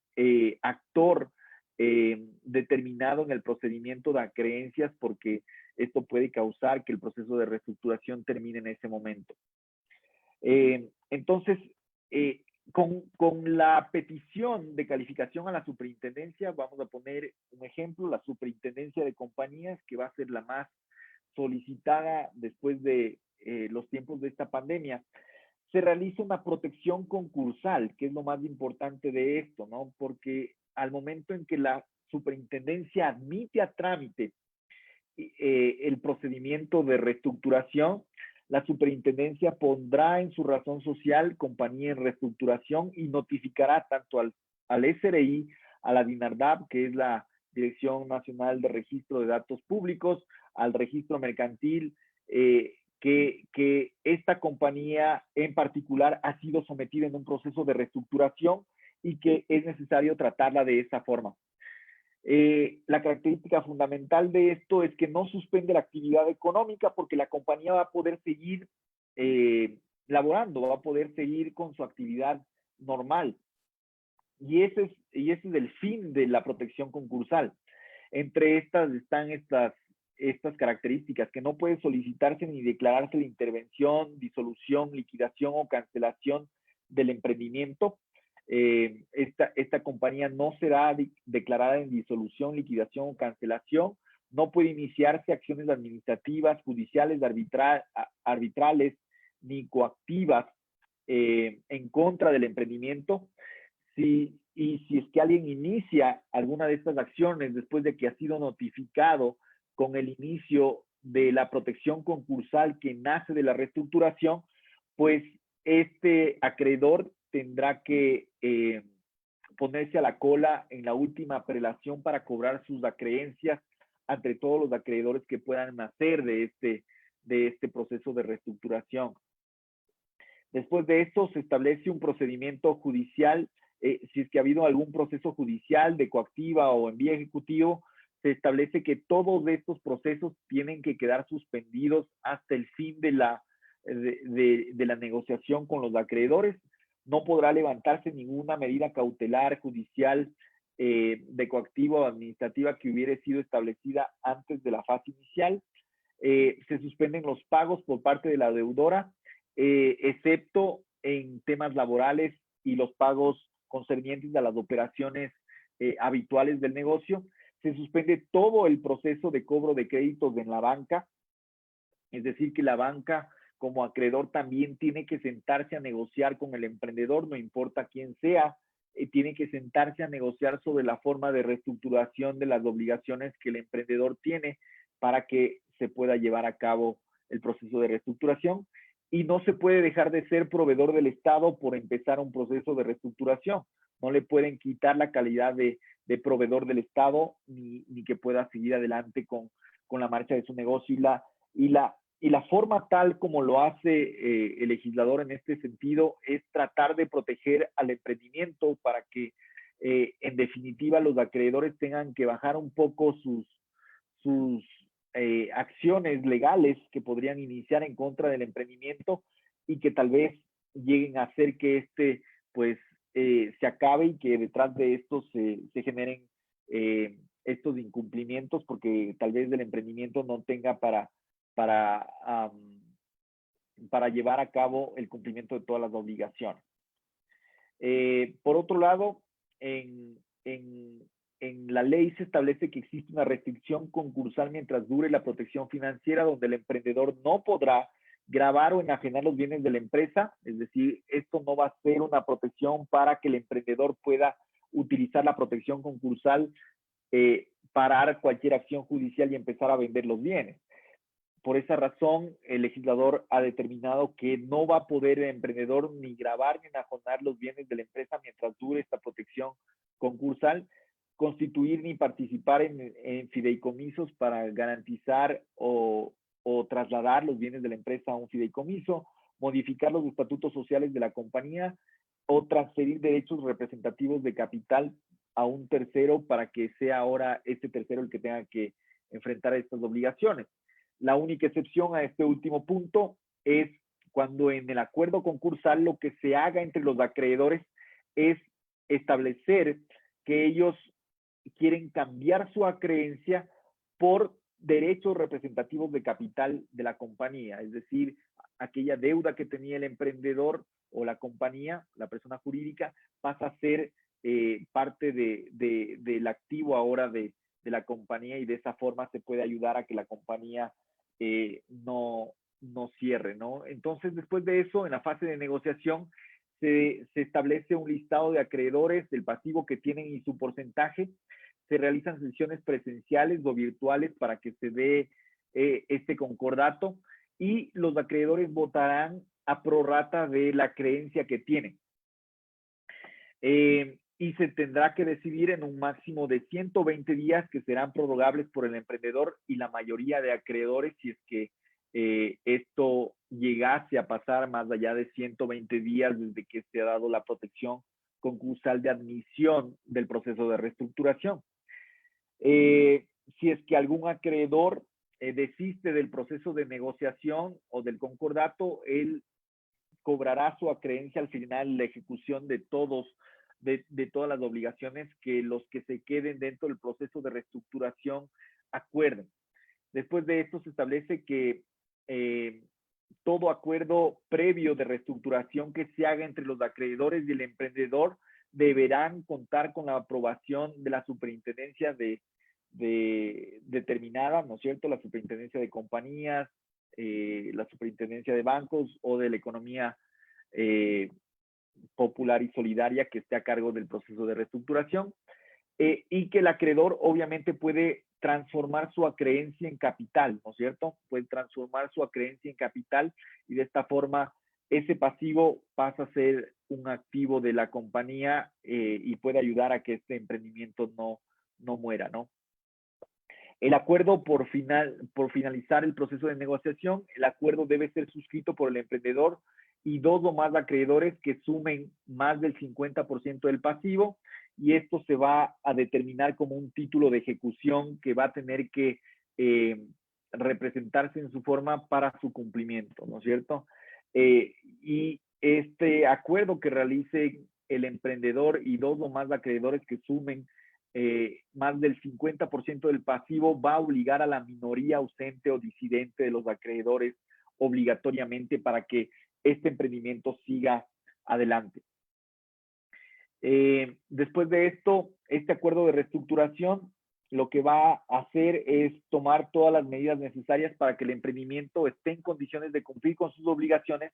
actor determinado en el procedimiento de acreencias, porque esto puede causar que el proceso de reestructuración termine en ese momento. Entonces, con la petición de calificación a la superintendencia, vamos a poner un ejemplo, la superintendencia de compañías, que va a ser la más solicitada después de los tiempos de esta pandemia, se realiza una protección concursal, que es lo más importante de esto, ¿no? Porque al momento en que la superintendencia admite a trámite el procedimiento de reestructuración, la superintendencia pondrá en su razón social compañía en reestructuración y notificará tanto al SRI, a la DINARDAP, que es la Dirección Nacional de Registro de Datos Públicos, al registro mercantil, que esta compañía en particular ha sido sometida en un proceso de reestructuración y que es necesario tratarla de esa forma. La característica fundamental de esto es que no suspende la actividad económica porque la compañía va a poder seguir laborando, va a poder seguir con su actividad normal. Y ese es el fin de la protección concursal. Entre estas están estas características, que no puede solicitarse ni declararse la intervención, disolución, liquidación o cancelación del emprendimiento. Esta compañía no será declarada en disolución, liquidación o cancelación. No puede iniciarse acciones administrativas, judiciales, arbitrales ni coactivas en contra del emprendimiento. Si es que alguien inicia alguna de estas acciones después de que ha sido notificado con el inicio de la protección concursal que nace de la reestructuración, pues este acreedor tendrá que ponerse a la cola en la última prelación para cobrar sus acreencias ante todos los acreedores que puedan nacer de este proceso de reestructuración. Después de esto se establece un procedimiento judicial. Si es que ha habido algún proceso judicial de coactiva o en vía ejecutivo, se establece que todos estos procesos tienen que quedar suspendidos hasta el fin de la negociación con los acreedores. No podrá levantarse ninguna medida cautelar, judicial, de coactiva o administrativa que hubiera sido establecida antes de la fase inicial. Se suspenden los pagos por parte de la deudora, excepto en temas laborales y los pagos concernientes a las operaciones habituales del negocio. Se suspende todo el proceso de cobro de créditos en la banca, es decir, que la banca como acreedor también tiene que sentarse a negociar con el emprendedor, no importa quién sea, tiene que sentarse a negociar sobre la forma de reestructuración de las obligaciones que el emprendedor tiene para que se pueda llevar a cabo el proceso de reestructuración. Y no se puede dejar de ser proveedor del Estado por empezar un proceso de reestructuración. No le pueden quitar la calidad de proveedor del Estado ni que pueda seguir adelante con la marcha de su negocio. Y la forma tal como lo hace el legislador en este sentido es tratar de proteger al emprendimiento para que en definitiva los acreedores tengan que bajar un poco sus acciones legales que podrían iniciar en contra del emprendimiento y que tal vez lleguen a hacer que pues se acabe y que detrás de esto se generen estos incumplimientos porque tal vez el emprendimiento no tenga para llevar a cabo el cumplimiento de todas las obligaciones. Por otro lado, en la ley se establece que existe una restricción concursal mientras dure la protección financiera, donde el emprendedor no podrá gravar o enajenar los bienes de la empresa. Es decir, esto no va a ser una protección para que el emprendedor pueda utilizar la protección concursal, parar cualquier acción judicial y empezar a vender los bienes. Por esa razón, el legislador ha determinado que no va a poder el emprendedor ni gravar ni enajenar los bienes de la empresa mientras dure esta protección concursal, constituir ni participar en fideicomisos para garantizar o trasladar los bienes de la empresa a un fideicomiso, modificar los estatutos sociales de la compañía o transferir derechos representativos de capital a un tercero para que sea ahora este tercero el que tenga que enfrentar estas obligaciones. La única excepción a este último punto es cuando en el acuerdo concursal lo que se haga entre los acreedores es establecer que ellos quieren cambiar su acreencia por derechos representativos de capital de la compañía, es decir, aquella deuda que tenía el emprendedor o la compañía, la persona jurídica, pasa a ser parte del activo ahora de la compañía y de esa forma se puede ayudar a que la compañía no cierre, ¿no? Entonces, después de eso, en la fase de negociación, se establece un listado de acreedores del pasivo que tienen y su porcentaje. Se realizan sesiones presenciales o virtuales para que se dé este concordato y los acreedores votarán a prorrata de la creencia que tienen. Y se tendrá que decidir en un máximo de 120 días que serán prorrogables por el emprendedor y la mayoría de acreedores si es que esto llegase a pasar más allá de 120 días desde que se ha dado la protección concursal de admisión del proceso de reestructuración. Si es que algún acreedor desiste del proceso de negociación o del concordato, él cobrará su acreencia al final de la ejecución de todas las obligaciones que los que se queden dentro del proceso de reestructuración acuerden. Después de esto se establece que todo acuerdo previo de reestructuración que se haga entre los acreedores y el emprendedor deberán contar con la aprobación de la superintendencia determinada, ¿no es cierto? La superintendencia de compañías, la superintendencia de bancos o de la economía popular y solidaria que esté a cargo del proceso de reestructuración, y que el acreedor obviamente puede transformar su acreencia en capital, ¿no es cierto? Puede transformar su acreencia en capital y de esta forma ese pasivo pasa a ser un activo de la compañía y puede ayudar a que este emprendimiento no muera, ¿no? El acuerdo por finalizar el proceso de negociación, el acuerdo debe ser suscrito por el emprendedor y dos o más acreedores que sumen más del 50% del pasivo, y esto se va a determinar como un título de ejecución que va a tener que representarse en su forma para su cumplimiento, ¿no es cierto? Y este acuerdo que realice el emprendedor y dos o más acreedores que sumen más del 50% del pasivo va a obligar a la minoría ausente o disidente de los acreedores obligatoriamente para que este emprendimiento siga adelante. Después de esto, este acuerdo de reestructuración lo que va a hacer es tomar todas las medidas necesarias para que el emprendimiento esté en condiciones de cumplir con sus obligaciones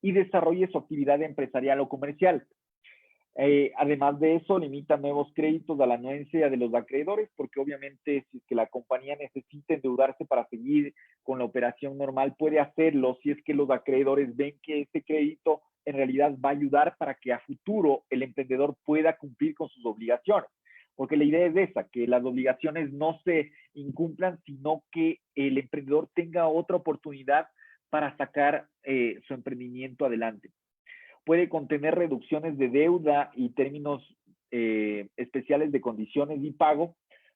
y desarrolle su actividad empresarial o comercial. Además de eso, limita nuevos créditos a la anuencia de los acreedores, porque obviamente si es que la compañía necesita endeudarse para seguir con la operación normal, puede hacerlo si es que los acreedores ven que este crédito en realidad va a ayudar para que a futuro el emprendedor pueda cumplir con sus obligaciones. Porque la idea es esa, que las obligaciones no se incumplan, sino que el emprendedor tenga otra oportunidad para sacar su emprendimiento adelante. Puede contener reducciones de deuda y términos especiales de condiciones y pago,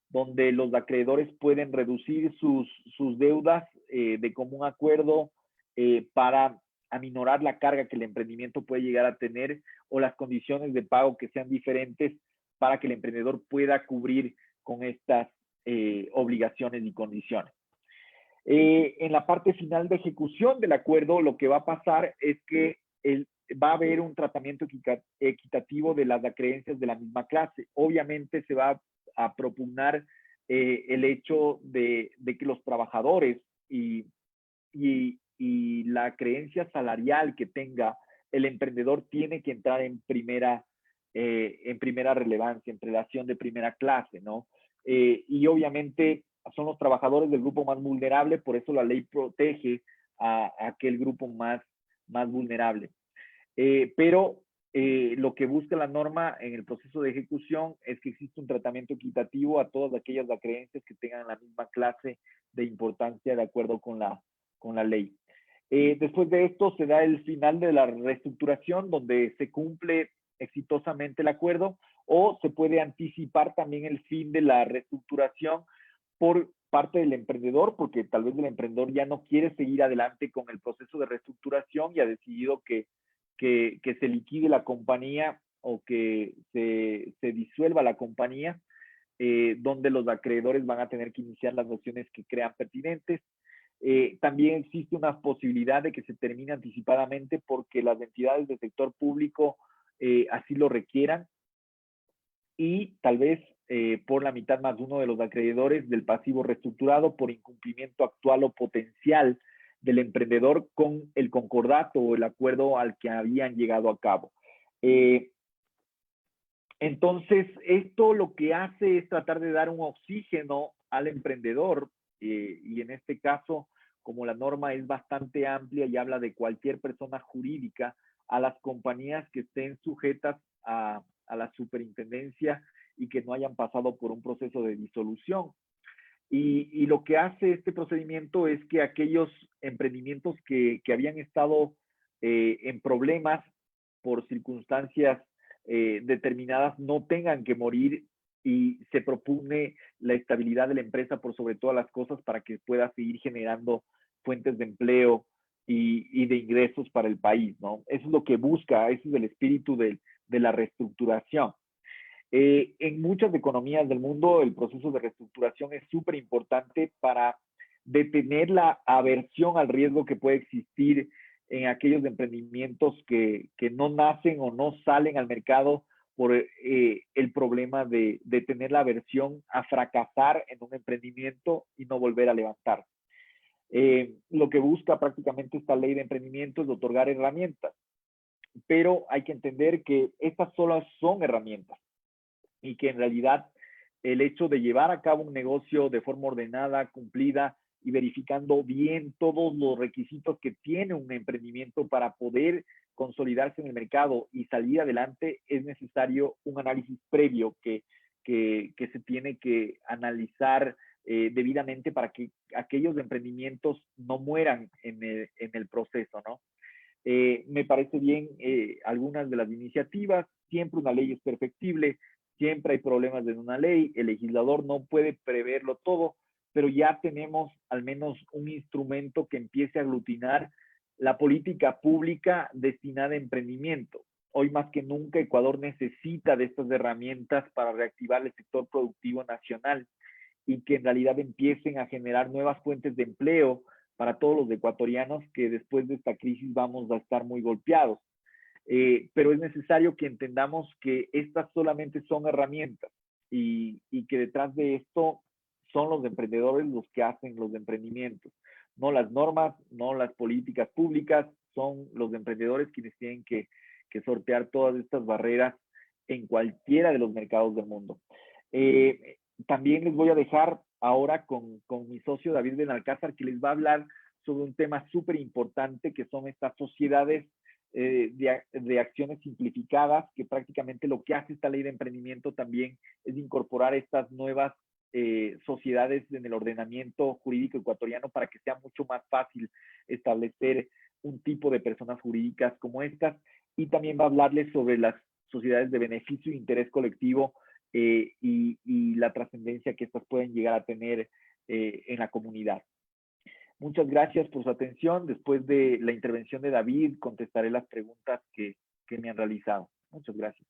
donde los acreedores pueden reducir sus deudas de común acuerdo para aminorar la carga que el emprendimiento puede llegar a tener, o las condiciones de pago que sean diferentes para que el emprendedor pueda cubrir con estas obligaciones y condiciones. En la parte final de ejecución del acuerdo, lo que va a pasar es que va a haber un tratamiento equitativo de las acreencias de la misma clase. Obviamente se va a propugnar el hecho de que los trabajadores y la creencia salarial que tenga el emprendedor tiene que entrar en primera relevancia, en relación de primera clase, ¿no? Y obviamente son los trabajadores del grupo más vulnerable, por eso la ley protege a aquel grupo más vulnerable. Pero lo que busca la norma en el proceso de ejecución es que existe un tratamiento equitativo a todas aquellas acreencias que tengan la misma clase de importancia de acuerdo con la ley. Después de esto se da el final de la reestructuración, donde se cumple exitosamente el acuerdo, o se puede anticipar también el fin de la reestructuración por parte del emprendedor, porque tal vez el emprendedor ya no quiere seguir adelante con el proceso de reestructuración y ha decidido que se liquide la compañía o que se disuelva la compañía, donde los acreedores van a tener que iniciar las acciones que crean pertinentes. También existe una posibilidad de que se termine anticipadamente porque las entidades del sector público así lo requieran, y tal vez por la mitad más uno de los acreedores del pasivo reestructurado por incumplimiento actual o potencial del emprendedor con el concordato o el acuerdo al que habían llegado a cabo. Entonces, esto lo que hace es tratar de dar un oxígeno al emprendedor, y en este caso, como la norma es bastante amplia y habla de cualquier persona jurídica, a las compañías que estén sujetas a la superintendencia y que no hayan pasado por un proceso de disolución. Y lo que hace este procedimiento es que aquellos emprendimientos que habían estado en problemas por circunstancias determinadas no tengan que morir, y se propugne la estabilidad de la empresa por sobre todas las cosas para que pueda seguir generando fuentes de empleo y de ingresos para el país, ¿no? Eso es lo que busca, ese es el espíritu de la reestructuración. En muchas economías del mundo, el proceso de reestructuración es súper importante para detener la aversión al riesgo que puede existir en aquellos emprendimientos que no nacen o no salen al mercado por el problema de tener la aversión a fracasar en un emprendimiento y no volver a levantar. Lo que busca prácticamente esta ley de emprendimiento es otorgar herramientas, pero hay que entender que estas solo son herramientas, y que en realidad el hecho de llevar a cabo un negocio de forma ordenada, cumplida y verificando bien todos los requisitos que tiene un emprendimiento para poder consolidarse en el mercado y salir adelante, es necesario un análisis previo que se tiene que analizar debidamente para que aquellos emprendimientos no mueran en el proceso, ¿no? Me parece bien algunas de las iniciativas. Siempre una ley es perfectible, siempre hay problemas en una ley, el legislador no puede preverlo todo, pero ya tenemos al menos un instrumento que empiece a aglutinar la política pública destinada a emprendimiento. Hoy más que nunca Ecuador necesita de estas herramientas para reactivar el sector productivo nacional y que en realidad empiecen a generar nuevas fuentes de empleo para todos los ecuatorianos que después de esta crisis vamos a estar muy golpeados. Pero es necesario que entendamos que estas solamente son herramientas, y que detrás de esto son los emprendedores los que hacen los emprendimientos, no las normas, no las políticas públicas, son los emprendedores quienes tienen que sortear todas estas barreras en cualquiera de los mercados del mundo. También les voy a dejar ahora con mi socio David Benalcázar, que les va a hablar sobre un tema súper importante, que son estas sociedades de acciones simplificadas, que prácticamente lo que hace esta ley de emprendimiento también es incorporar estas nuevas sociedades en el ordenamiento jurídico ecuatoriano para que sea mucho más fácil establecer un tipo de personas jurídicas como estas, y también va a hablarles sobre las sociedades de beneficio e interés colectivo y la trascendencia que estas pueden llegar a tener en la comunidad. Muchas gracias por su atención. Después de la intervención de David, contestaré las preguntas que me han realizado. Muchas gracias.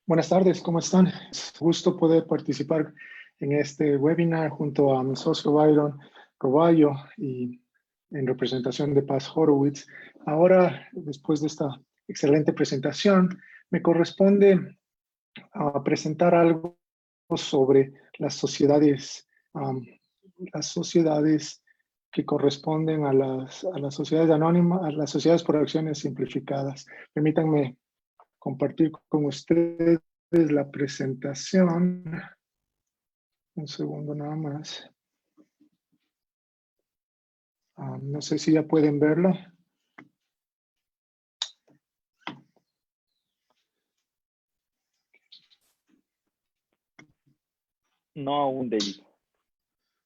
Buenas tardes, ¿cómo están? Es un gusto poder participar en este webinar junto a mi socio Byron Roballo y en representación de Paz Horowitz. Ahora, después de esta excelente presentación, me corresponde presentar algo sobre las sociedades que corresponden a las sociedades anónimas, a las sociedades por acciones simplificadas. Permítanme compartir con ustedes la presentación. Un segundo nada más. No sé si ya pueden verla. No aún, David.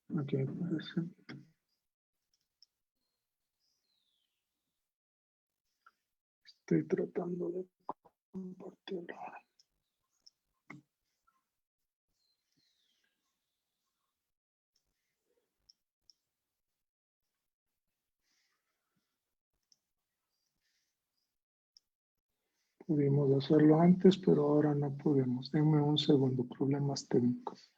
Ok, parece. Estoy tratando de compartirlo. Pudimos hacerlo antes, pero ahora no podemos. Denme un segundo, problemas técnicos.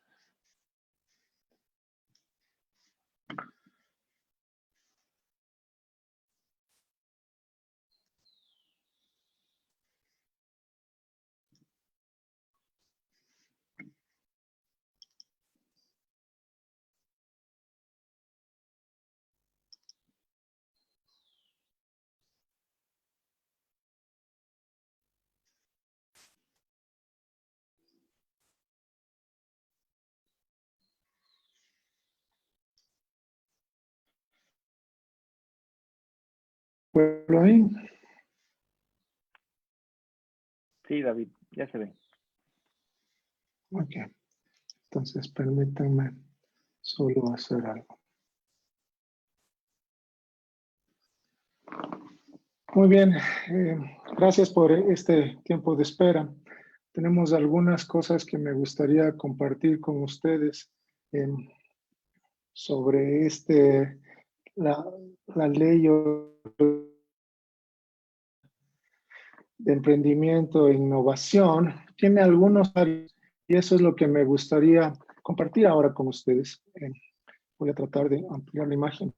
¿Puedo ahí? Sí, David, ya se ve. Ok. Entonces, permítanme solo hacer algo. Muy bien. Gracias por este tiempo de espera. Tenemos algunas cosas que me gustaría compartir con ustedes sobre la ley de emprendimiento e innovación. Tiene algunos y eso es lo que me gustaría compartir ahora con ustedes. Voy a tratar de ampliar la imagen.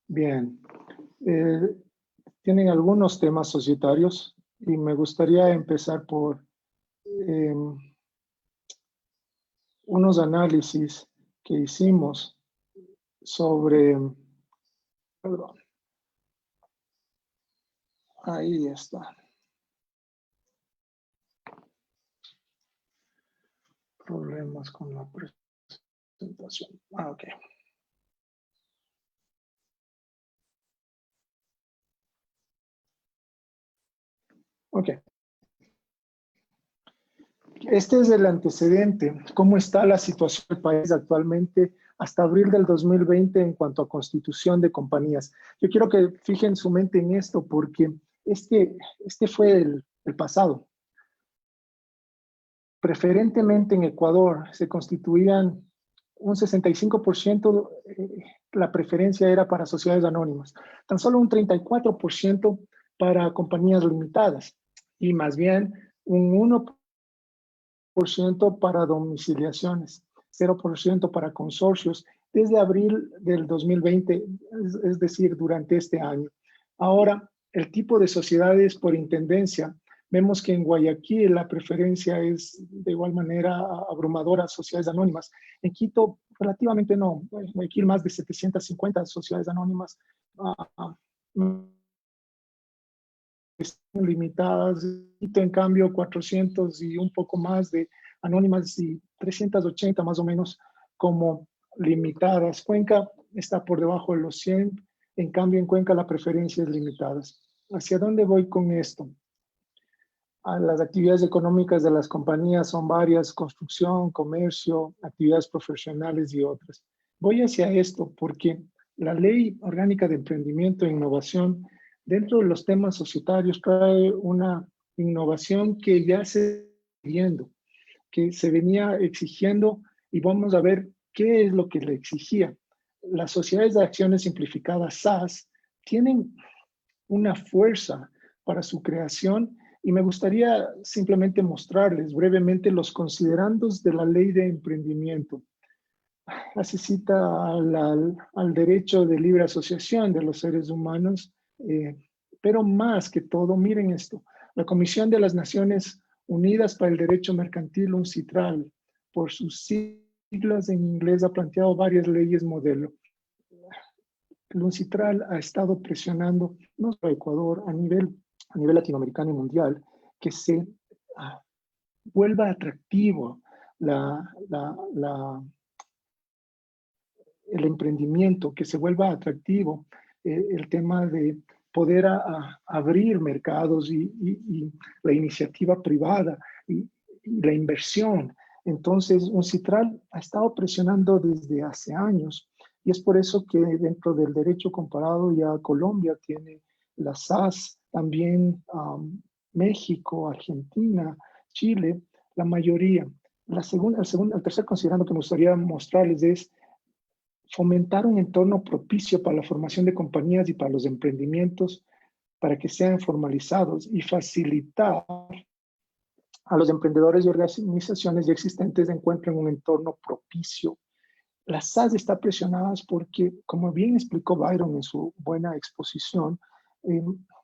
Bien. Tienen algunos temas societarios y me gustaría empezar por unos análisis que hicimos sobre, perdón, ahí está. Problemas con la presentación. Ok. Ok. Este es el antecedente. ¿Cómo está la situación del país actualmente hasta abril del 2020 en cuanto a constitución de compañías? Yo quiero que fijen su mente en esto porque este fue el pasado. Preferentemente en Ecuador se constituían un 65%, la preferencia era para sociedades anónimas, tan solo un 34% para compañías limitadas y más bien un 1% para domiciliaciones, 0% para consorcios desde abril del 2020, es decir, durante este año. Ahora, el tipo de sociedades por intendencia Vemos que en Guayaquil la preferencia es de igual manera abrumadora, sociedades anónimas. En Quito, relativamente no. En Guayaquil más de 750 sociedades anónimas están limitadas. Quito, en cambio, 400 y un poco más de anónimas y 380 más o menos como limitadas. Cuenca está por debajo de los 100. En cambio, en Cuenca la preferencia es limitada. ¿Hacia dónde voy con esto? Las actividades económicas de las compañías son varias: construcción, comercio, actividades profesionales y otras. Voy hacia esto porque la Ley Orgánica de Emprendimiento e Innovación, dentro de los temas societarios, trae una innovación que ya se viendo, que se venía exigiendo, y vamos a ver qué es lo que le exigía. Las sociedades de acciones simplificadas, SAS, tienen una fuerza para su creación, y me gustaría simplemente mostrarles brevemente los considerandos de la Ley de Emprendimiento. Hace cita al derecho de libre asociación de los seres humanos, pero más que todo, miren esto: la Comisión de las Naciones Unidas para el Derecho Mercantil, UNCITRAL, por sus siglas en inglés, ha planteado varias leyes modelo. El UNCITRAL ha estado presionando no solo a Ecuador, a nivel latinoamericano y mundial, que se vuelva atractivo el emprendimiento, que se vuelva atractivo el tema de poder abrir mercados y la iniciativa privada y la inversión. Entonces, UNCITRAL ha estado presionando desde hace años, y es por eso que dentro del derecho comparado ya Colombia tiene la SAS, también México, Argentina, Chile, la mayoría. El tercer considerando que me gustaría mostrarles es fomentar un entorno propicio para la formación de compañías y para los emprendimientos, para que sean formalizados, y facilitar a los emprendedores y organizaciones ya existentes encuentren un entorno propicio. Las SAS están presionadas porque, como bien explicó Byron en su buena exposición,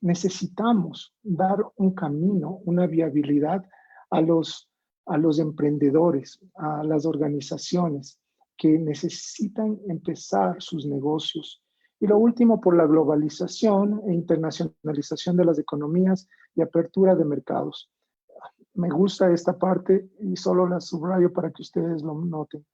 necesitamos dar un camino, una viabilidad a los emprendedores, a las organizaciones que necesitan empezar sus negocios. Y lo último, por la globalización e internacionalización de las economías y apertura de mercados. Me gusta esta parte y solo la subrayo para que ustedes lo noten.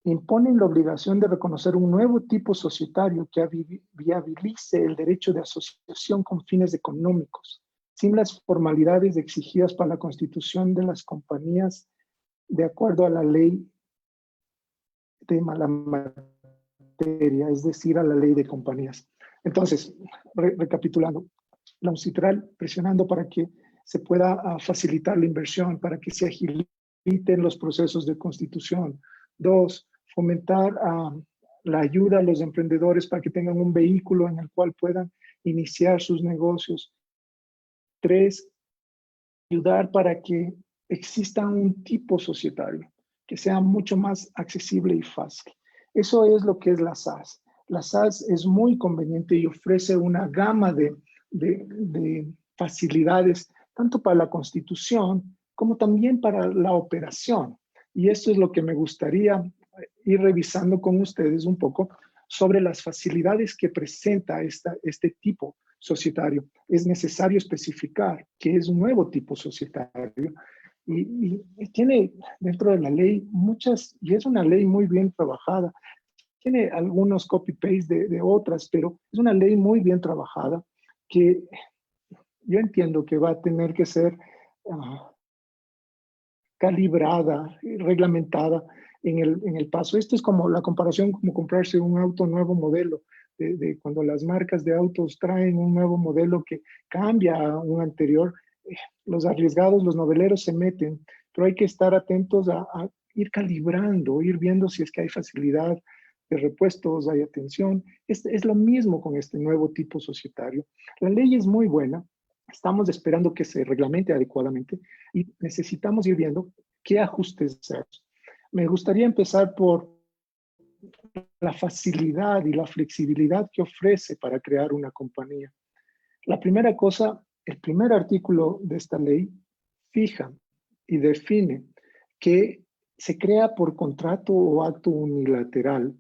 Imponen la obligación de reconocer un nuevo tipo societario que viabilice el derecho de asociación con fines económicos, sin las formalidades exigidas para la constitución de las compañías, de acuerdo a la ley de la materia, es decir, a la ley de compañías. Entonces, recapitulando, la UNCITRAL presionando para que se pueda facilitar la inversión, para que se agiliten los procesos de constitución. 2, fomentar la ayuda a los emprendedores para que tengan un vehículo en el cual puedan iniciar sus negocios. 3, ayudar para que exista un tipo societario que sea mucho más accesible y fácil. Eso es lo que es la SAS. La SAS es muy conveniente y ofrece una gama de facilidades, tanto para la constitución como también para la operación. Y esto es lo que me gustaría ir revisando con ustedes un poco sobre las facilidades que presenta este tipo societario. Es necesario especificar que es un nuevo tipo societario y tiene dentro de la ley muchas, y es una ley muy bien trabajada. Tiene algunos copy-paste de otras, pero es una ley muy bien trabajada que yo entiendo que va a tener que ser calibrada, reglamentada en el paso. Esto es como la comparación, como comprarse un auto nuevo modelo, de cuando las marcas de autos traen un nuevo modelo que cambia a un anterior. Los arriesgados, los noveleros se meten, pero hay que estar atentos a ir calibrando, ir viendo si es que hay facilidad de repuestos, hay atención. Es lo mismo con este nuevo tipo societario. La ley es muy buena, estamos esperando que se reglamente adecuadamente y necesitamos ir viendo qué ajustes hacer. Me gustaría empezar por la facilidad y la flexibilidad que ofrece para crear una compañía. La primera cosa el primer artículo de esta ley fija y define que se crea por contrato o acto unilateral.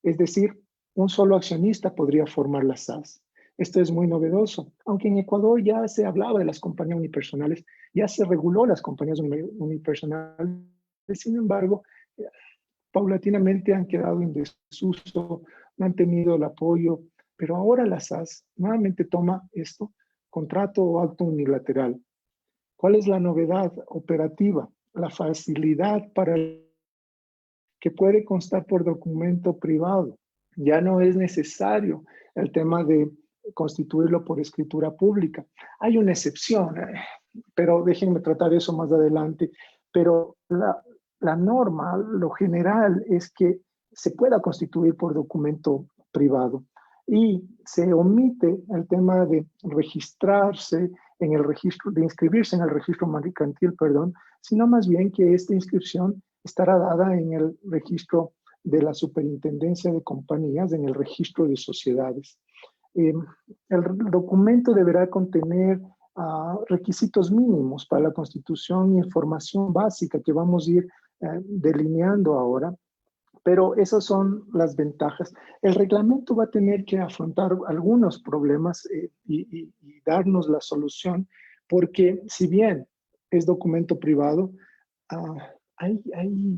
Es decir, un solo accionista podría formar las SAS. Esto es muy novedoso, aunque en Ecuador ya se hablaba de las compañías unipersonales, ya se reguló las compañías unipersonales, sin embargo, paulatinamente han quedado en desuso, no han tenido el apoyo, pero ahora la SAS nuevamente toma esto, contrato o acto unilateral. ¿Cuál es la novedad operativa? La facilidad para que puede constar por documento privado. Ya no es necesario el tema de constituirlo por escritura pública. Hay una excepción, pero déjenme tratar eso más adelante. Pero la norma, lo general, es que se pueda constituir por documento privado. Y se omite el tema de registrarse en el registro, de inscribirse en el registro mercantil, perdón, sino más bien que esta inscripción estará dada en el registro de la Superintendencia de Compañías, en el registro de sociedades. El documento deberá contener requisitos mínimos para la constitución y información básica que vamos a ir delineando ahora, pero esas son las ventajas. El reglamento va a tener que afrontar algunos problemas y darnos la solución, porque si bien es documento privado, hay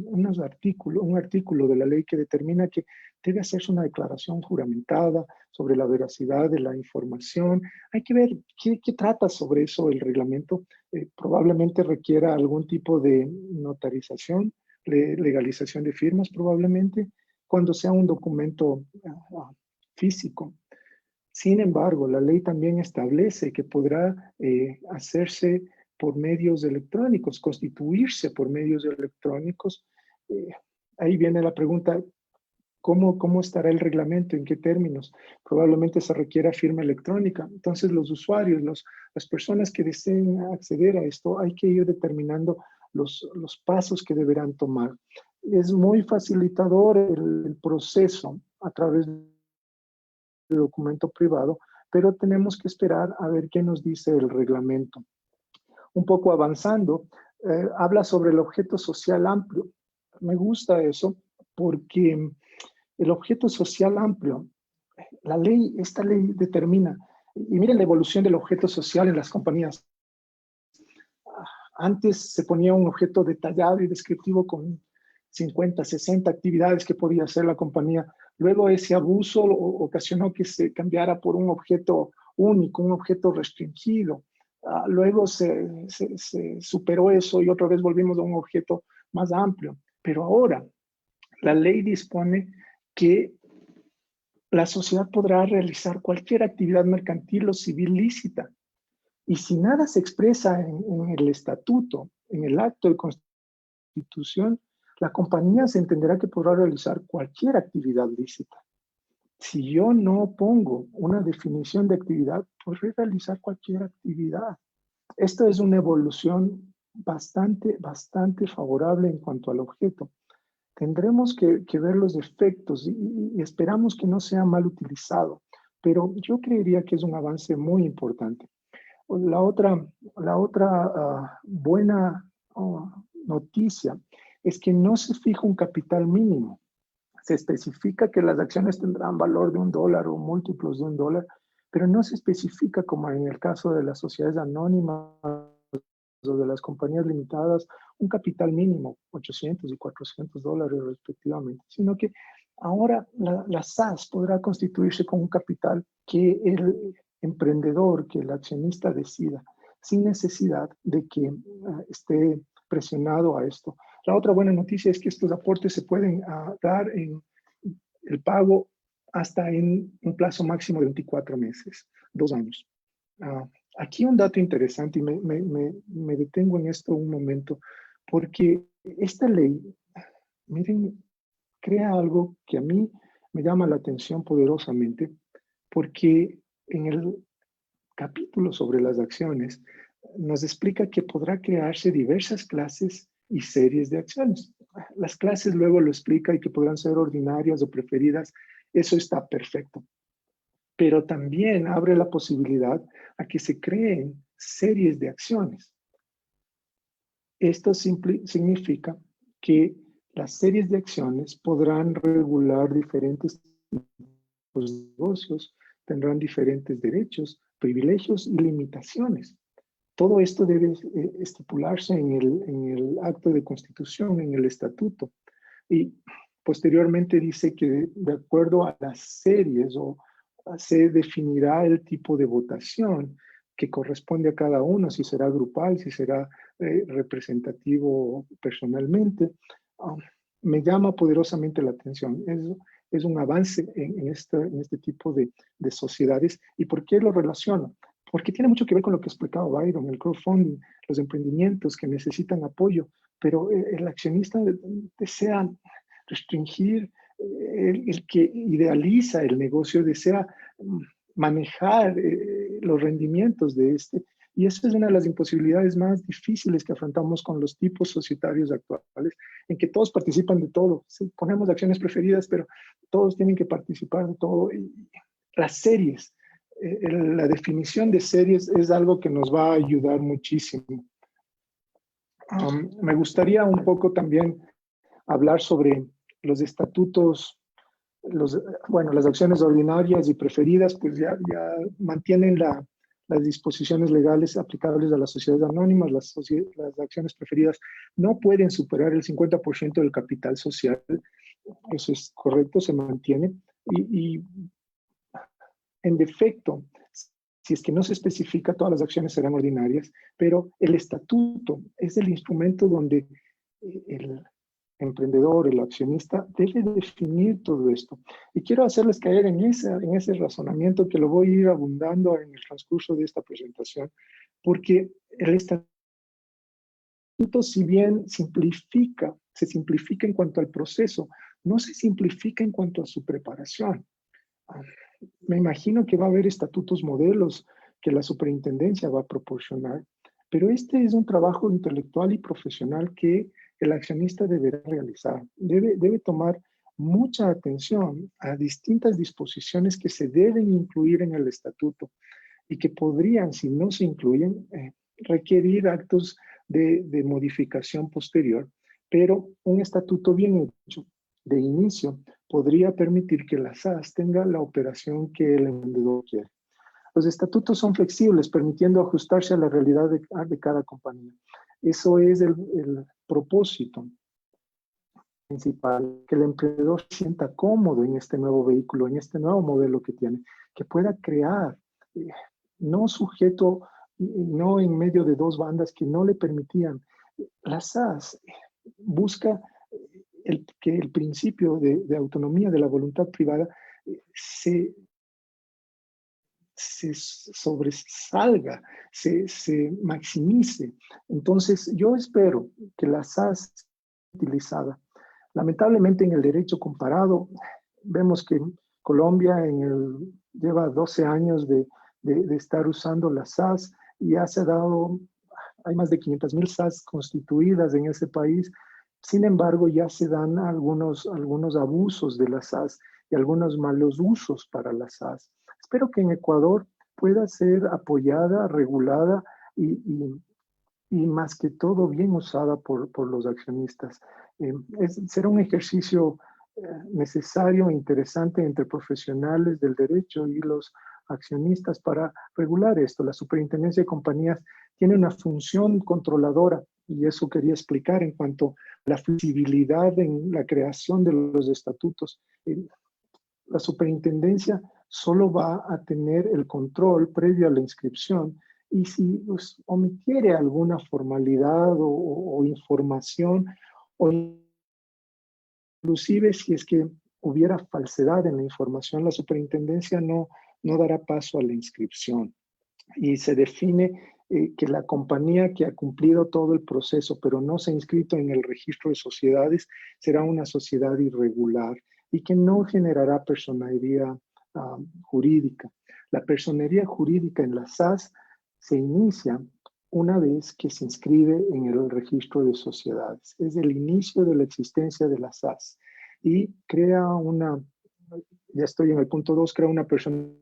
un artículo de la ley que determina que debe hacerse una declaración juramentada sobre la veracidad de la información. Hay que ver qué trata sobre eso el reglamento. Probablemente requiera algún tipo de notarización, legalización de firmas probablemente, cuando sea un documento físico. Sin embargo, la ley también establece que podrá hacerse por medios electrónicos, constituirse por medios electrónicos. Ahí viene la pregunta, ¿cómo estará el reglamento? ¿En qué términos? Probablemente se requiera firma electrónica. Entonces, los usuarios, las personas que deseen acceder a esto, hay que ir determinando los pasos que deberán tomar. Es muy facilitador el proceso a través de documento privado, pero tenemos que esperar a ver qué nos dice el reglamento. Un poco avanzando, habla sobre el objeto social amplio. Me gusta eso porque el objeto social amplio, esta ley determina, y miren la evolución del objeto social en las compañías. Antes se ponía un objeto detallado y descriptivo con 50, 60 actividades que podía hacer la compañía. Luego ese abuso ocasionó que se cambiara por un objeto único, un objeto restringido. Luego se superó eso y otra vez volvimos a un objeto más amplio. Pero ahora la ley dispone que la sociedad podrá realizar cualquier actividad mercantil o civil lícita. Y si nada se expresa en el estatuto, en el acto de constitución, la compañía se entenderá que podrá realizar cualquier actividad lícita. Si yo no pongo una definición de actividad, podré realizar cualquier actividad. Esta es una evolución bastante favorable en cuanto al objeto. Tendremos que ver los defectos y esperamos que no sea mal utilizado, pero yo creería que es un avance muy importante. La otra buena noticia es que no se fija un capital mínimo. Se especifica que las acciones tendrán valor de $1 o múltiplos de $1, pero no se especifica, como en el caso de las sociedades anónimas o de las compañías limitadas, un capital mínimo, $800 y $400 respectivamente, sino que ahora la SAS podrá constituirse con un capital que el emprendedor, que el accionista decida, sin necesidad de que esté presionado a esto. La otra buena noticia es que estos aportes se pueden dar en el pago hasta en un plazo máximo de 24 meses, 2 años. Aquí un dato interesante, y me detengo en esto un momento, porque esta ley, miren, crea algo que a mí me llama la atención poderosamente, porque en el capítulo sobre las acciones nos explica que podrá crearse diversas clases y series de acciones. Las clases luego lo explica y que podrán ser ordinarias o preferidas. Eso está perfecto. pero también abre la posibilidad a que se creen series de acciones. Esto significa que las series de acciones podrán regular diferentes tipos de negocios, tendrán diferentes derechos, privilegios y limitaciones. Todo esto debe estipularse en el acto de constitución, en el estatuto. Y posteriormente dice que de acuerdo a las series se definirá el tipo de votación que corresponde a cada uno, si será grupal, si será representativo personalmente. Me llama poderosamente la atención. Es un avance en este tipo de sociedades. ¿Y por qué lo relaciono? Porque tiene mucho que ver con lo que explicaba Byron, el crowdfunding, los emprendimientos que necesitan apoyo, pero el accionista desea restringir, el que idealiza el negocio desea manejar los rendimientos de este. Y esa es una de las imposibilidades más difíciles que afrontamos con los tipos societarios actuales, en que todos participan de todo. ¿Sí? Ponemos acciones preferidas, pero todos tienen que participar de todo. Y las series, la definición de series es algo que nos va a ayudar muchísimo. Me gustaría un poco también hablar sobre los estatutos, las acciones ordinarias y preferidas, pues ya mantienen las disposiciones legales aplicables a las sociedades anónimas. Las acciones preferidas no pueden superar el 50% del capital social. Eso es correcto, se mantiene. Y en defecto, si es que no se especifica, todas las acciones serán ordinarias, pero el estatuto es el instrumento donde el emprendedor, el accionista, debe definir todo esto. Y quiero hacerles caer en ese razonamiento que lo voy a ir abundando en el transcurso de esta presentación, porque el estatuto, si bien se simplifica en cuanto al proceso, no se simplifica en cuanto a su preparación. Me imagino que va a haber estatutos modelos que la superintendencia va a proporcionar, pero este es un trabajo intelectual y profesional que el accionista deberá realizar. Debe tomar mucha atención a distintas disposiciones que se deben incluir en el estatuto y que podrían, si no se incluyen, requerir actos de modificación posterior, pero un estatuto bien hecho de inicio podría permitir que la SAS tenga la operación que el emprendedor quiere. Los estatutos son flexibles, permitiendo ajustarse a la realidad de cada compañía. Eso es el propósito principal, que el emprendedor se sienta cómodo en este nuevo vehículo, en este nuevo modelo que tiene, que pueda crear, no sujeto, no en medio de dos bandas que no le permitían. La SAS busca que el principio de autonomía de la voluntad privada se sobresalga, se maximice. Entonces, yo espero que la SAS utilizada. Lamentablemente, en el derecho comparado, vemos que Colombia lleva 12 años de estar usando la SAS y ya se ha dado, hay más de 500,000 SAS constituidas en ese país. Sin embargo, ya se dan algunos abusos de la SAS y algunos malos usos para la SAS. Espero que en Ecuador pueda ser apoyada, regulada y más que todo bien usada por los accionistas. Será un ejercicio necesario e interesante entre profesionales del derecho y los accionistas para regular esto. La Superintendencia de Compañías tiene una función controladora y eso quería explicar en cuanto a la flexibilidad en la creación de los estatutos. La superintendencia solo va a tener el control previo a la inscripción y si omitiere alguna formalidad o información o inclusive si es que hubiera falsedad en la información, la superintendencia no dará paso a la inscripción. Y se define que la compañía que ha cumplido todo el proceso, pero no se ha inscrito en el registro de sociedades, será una sociedad irregular y que no generará personería jurídica. La personería jurídica en la SAS se inicia una vez que se inscribe en el registro de sociedades. Es el inicio de la existencia de la SAS y crea ya estoy en el punto 2, crea una personería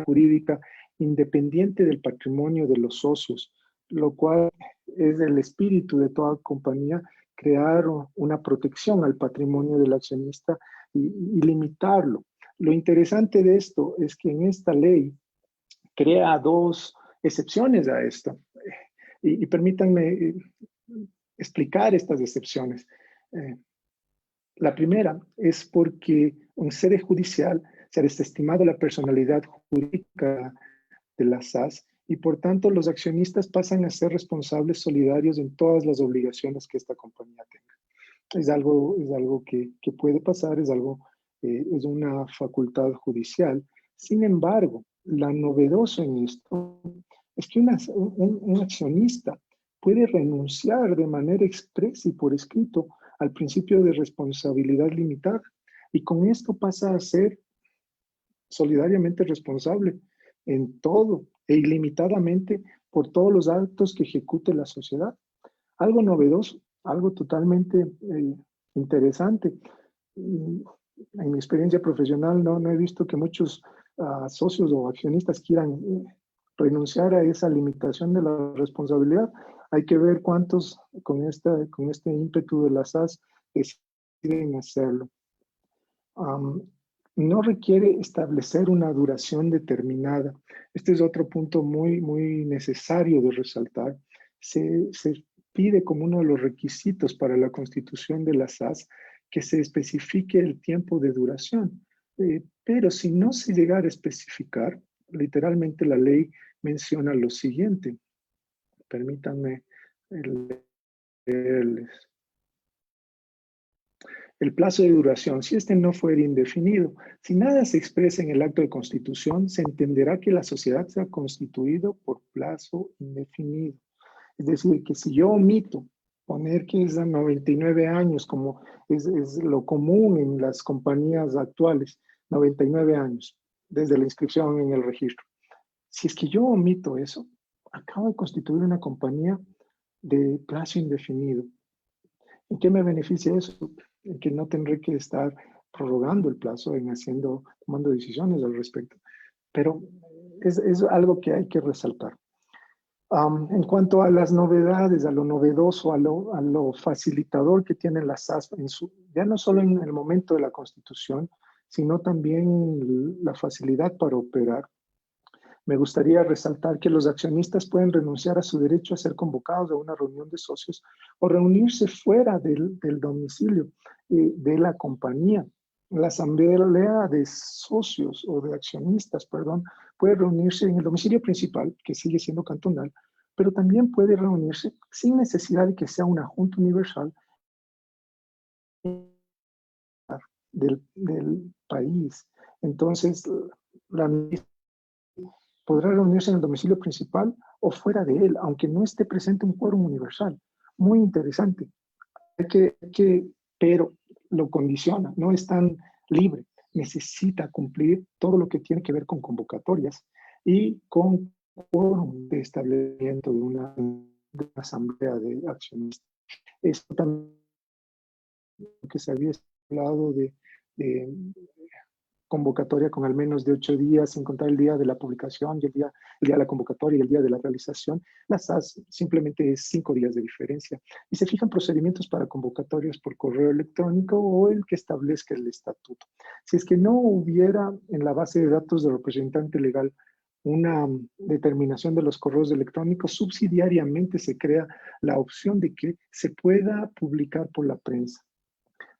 jurídica independiente del patrimonio de los socios, lo cual es el espíritu de toda compañía, crear una protección al patrimonio del accionista y limitarlo. Lo interesante de esto es que en esta ley crea dos excepciones a esto. Y permítanme explicar estas excepciones. La primera es porque en sede judicial se ha desestimado la personalidad jurídica de la SAS y por tanto los accionistas pasan a ser responsables solidarios en todas las obligaciones que esta compañía tenga. Es algo que puede pasar, es una facultad judicial. Sin embargo, lo novedoso en esto es que un accionista puede renunciar de manera expresa y por escrito al principio de responsabilidad limitada y con esto pasa a ser solidariamente responsable en todo e ilimitadamente por todos los actos que ejecute la sociedad. Algo novedoso, algo totalmente interesante. En mi experiencia profesional no he visto que muchos socios o accionistas quieran renunciar a esa limitación de la responsabilidad. Hay que ver cuántos con este ímpetu de la SAS deciden hacerlo. No requiere establecer una duración determinada. Este es otro punto muy, muy necesario de resaltar. Se pide como uno de los requisitos para la constitución de la SAS que se especifique el tiempo de duración. Pero si no se llegara a especificar, literalmente la ley menciona lo siguiente. Permítanme leerles. El plazo de duración, si este no fuera indefinido, si nada se expresa en el acto de constitución, se entenderá que la sociedad se ha constituido por plazo indefinido. Es decir, que si yo omito poner que es a 99 años, como es lo común en las compañías actuales, 99 años, desde la inscripción en el registro. Si es que yo omito eso, acabo de constituir una compañía de plazo indefinido. ¿En qué me beneficia eso? En que no tendré que estar prorrogando el plazo, tomando decisiones al respecto. Pero es algo que hay que resaltar. En cuanto a las novedades, a lo novedoso, a lo facilitador que tienen las SAS, ya no solo en el momento de la constitución, sino también la facilidad para operar. Me gustaría resaltar que los accionistas pueden renunciar a su derecho a ser convocados a una reunión de socios o reunirse fuera del domicilio de la compañía. La asamblea de socios o de accionistas, puede reunirse en el domicilio principal, que sigue siendo cantonal, pero también puede reunirse sin necesidad de que sea una junta universal del país. Entonces, la podrá reunirse en el domicilio principal o fuera de él, aunque no esté presente un quórum universal. Muy interesante. Pero lo condiciona, no es tan libre. Necesita cumplir todo lo que tiene que ver con convocatorias y con quórum de establecimiento de una asamblea de accionistas. Esto también que se había hablado de convocatoria con al menos de 8 días, sin contar el día de la publicación y el día de la convocatoria y el día de la realización. La SAS simplemente es 5 días de diferencia. Y se fijan procedimientos para convocatorias por correo electrónico o el que establezca el estatuto. Si es que no hubiera en la base de datos del representante legal una determinación de los correos electrónicos, subsidiariamente se crea la opción de que se pueda publicar por la prensa.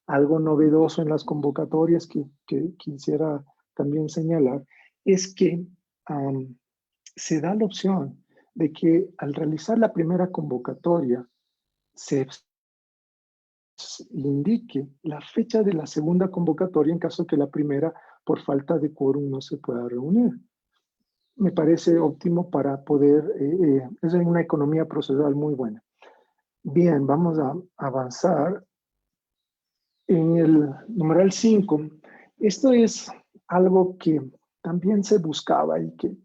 Algo novedoso en las convocatorias que quisiera también señalar es que se da la opción de que al realizar la primera convocatoria se indique la fecha de la segunda convocatoria en caso que la primera por falta de quórum no se pueda reunir. Me parece óptimo para poder, es una economía procedural muy buena. Bien, vamos a avanzar. En el numeral 5, esto es algo que también se buscaba y que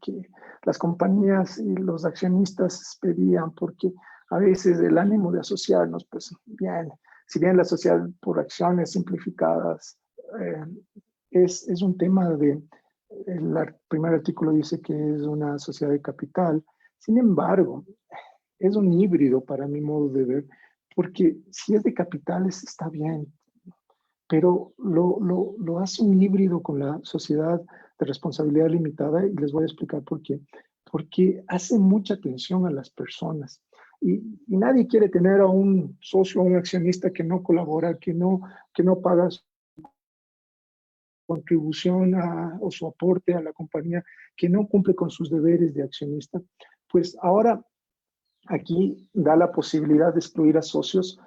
las compañías y los accionistas pedían, porque a veces el ánimo de asociarnos, pues bien, si bien la sociedad por acciones simplificadas es un tema de primer artículo dice que es una sociedad de capital. Sin embargo, es un híbrido para mi modo de ver, porque si es de capitales está bien, pero lo hace un híbrido con la sociedad de responsabilidad limitada y les voy a explicar por qué. Porque hace mucha atención a las personas y nadie quiere tener a un socio o un accionista que no colabora, que no paga su contribución o su aporte a la compañía, que no cumple con sus deberes de accionista. Pues ahora aquí da la posibilidad de excluir a socios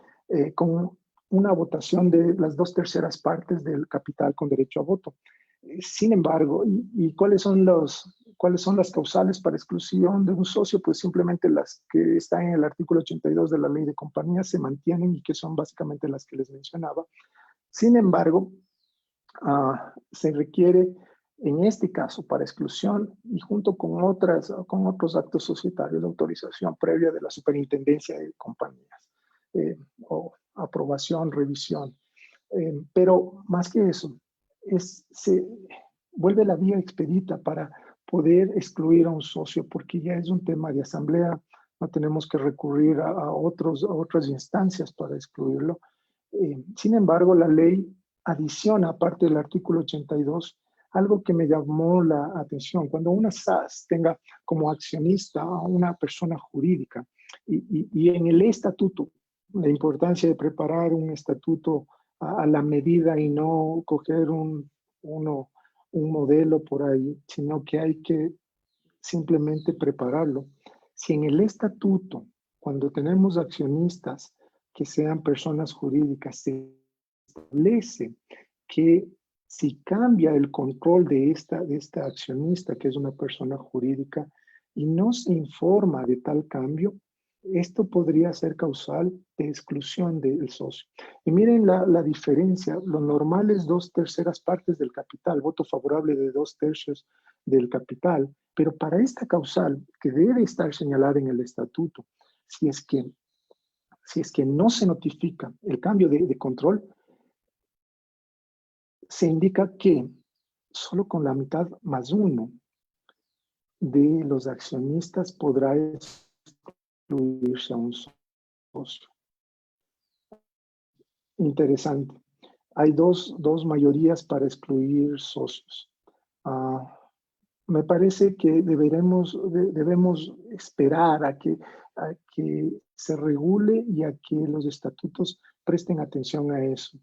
con una votación de las 2/3 partes del capital con derecho a voto. Sin embargo, ¿y cuáles son las causales para exclusión de un socio? Pues simplemente las que están en el artículo 82 de la Ley de Compañías se mantienen y que son básicamente las que les mencionaba. Sin embargo, se requiere en este caso para exclusión y junto con otros actos societarios de autorización previa de la Superintendencia de Compañías o aprobación, revisión. Pero más que eso, se vuelve la vía expedita para poder excluir a un socio porque ya es un tema de asamblea, no tenemos que recurrir a otras instancias para excluirlo. Sin embargo, la ley adiciona, aparte del artículo 82, algo que me llamó la atención. Cuando una SAS tenga como accionista a una persona jurídica y en el estatuto, la importancia de preparar un estatuto a la medida y no coger un modelo por ahí, sino que hay que simplemente prepararlo. Si en el estatuto, cuando tenemos accionistas que sean personas jurídicas, se establece que si cambia el control de esta accionista, que es una persona jurídica, y no se informa de tal cambio, esto podría ser causal de exclusión del socio. Y miren la diferencia, lo normal es 2/3 partes del capital, voto favorable de 2/3 del capital, pero para esta causal, que debe estar señalada en el estatuto, si es que no se notifica el cambio de control, se indica que solo con la mitad más uno de los accionistas podrá excluirse a un socio. Interesante. Hay dos mayorías para excluir socios. Me parece que debemos esperar a que se regule y a que los estatutos presten atención a eso.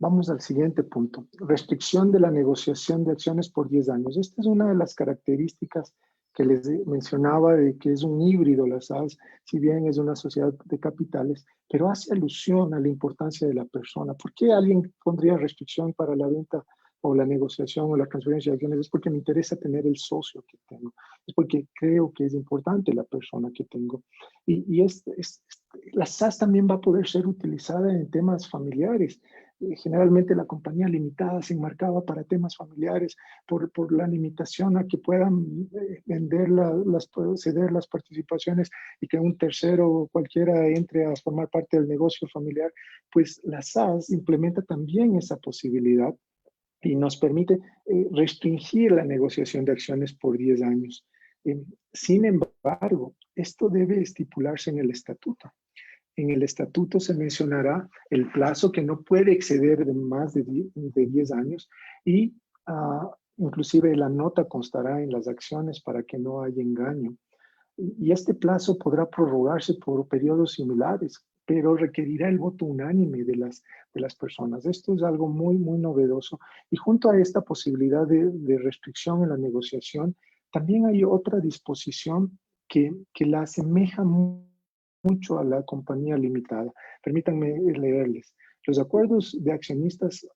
Vamos al siguiente punto. Restricción de la negociación de acciones por 10 años. Esta es una de las características que les mencionaba de que es un híbrido la SAS, si bien es una sociedad de capitales, pero hace alusión a la importancia de la persona. ¿Por qué alguien pondría restricción para la venta o la negociación o la transferencia de acciones? Es porque me interesa tener el socio que tengo. Es porque creo que es importante la persona que tengo. Y la SAS también va a poder ser utilizada en temas familiares. Generalmente la compañía limitada se enmarcaba para temas familiares por la limitación a que puedan ceder las participaciones y que un tercero o cualquiera entre a formar parte del negocio familiar, pues la SAS implementa también esa posibilidad y nos permite restringir la negociación de acciones por 10 años. Sin embargo, esto debe estipularse en el estatuto. En el estatuto se mencionará el plazo que no puede exceder de más de 10 años y inclusive la nota constará en las acciones para que no haya engaño. Y este plazo podrá prorrogarse por periodos similares, pero requerirá el voto unánime de las personas. Esto es algo muy, muy novedoso. Y junto a esta posibilidad de restricción en la negociación, también hay otra disposición que la asemeja mucho a la compañía limitada. Permítanme leerles. Los acuerdos de accionistas,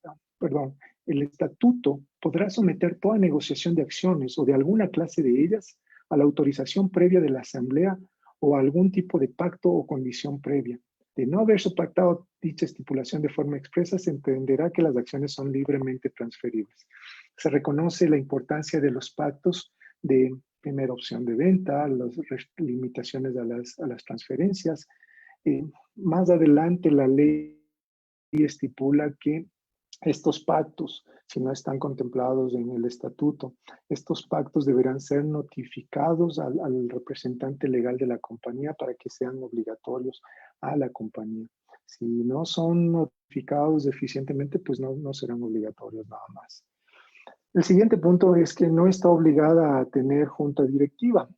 el estatuto podrá someter toda negociación de acciones o de alguna clase de ellas a la autorización previa de la asamblea o a algún tipo de pacto o condición previa. De no haberse pactado dicha estipulación de forma expresa, se entenderá que las acciones son libremente transferibles. Se reconoce la importancia de los pactos de primera opción de venta, las limitaciones a las transferencias. Más adelante la ley estipula que Estos pactos, si no están contemplados en el estatuto, estos pactos deberán ser notificados al representante legal de la compañía para que sean obligatorios a la compañía. Si no son notificados eficientemente, pues no serán obligatorios nada más. El siguiente punto es que no está obligada a tener junta directiva.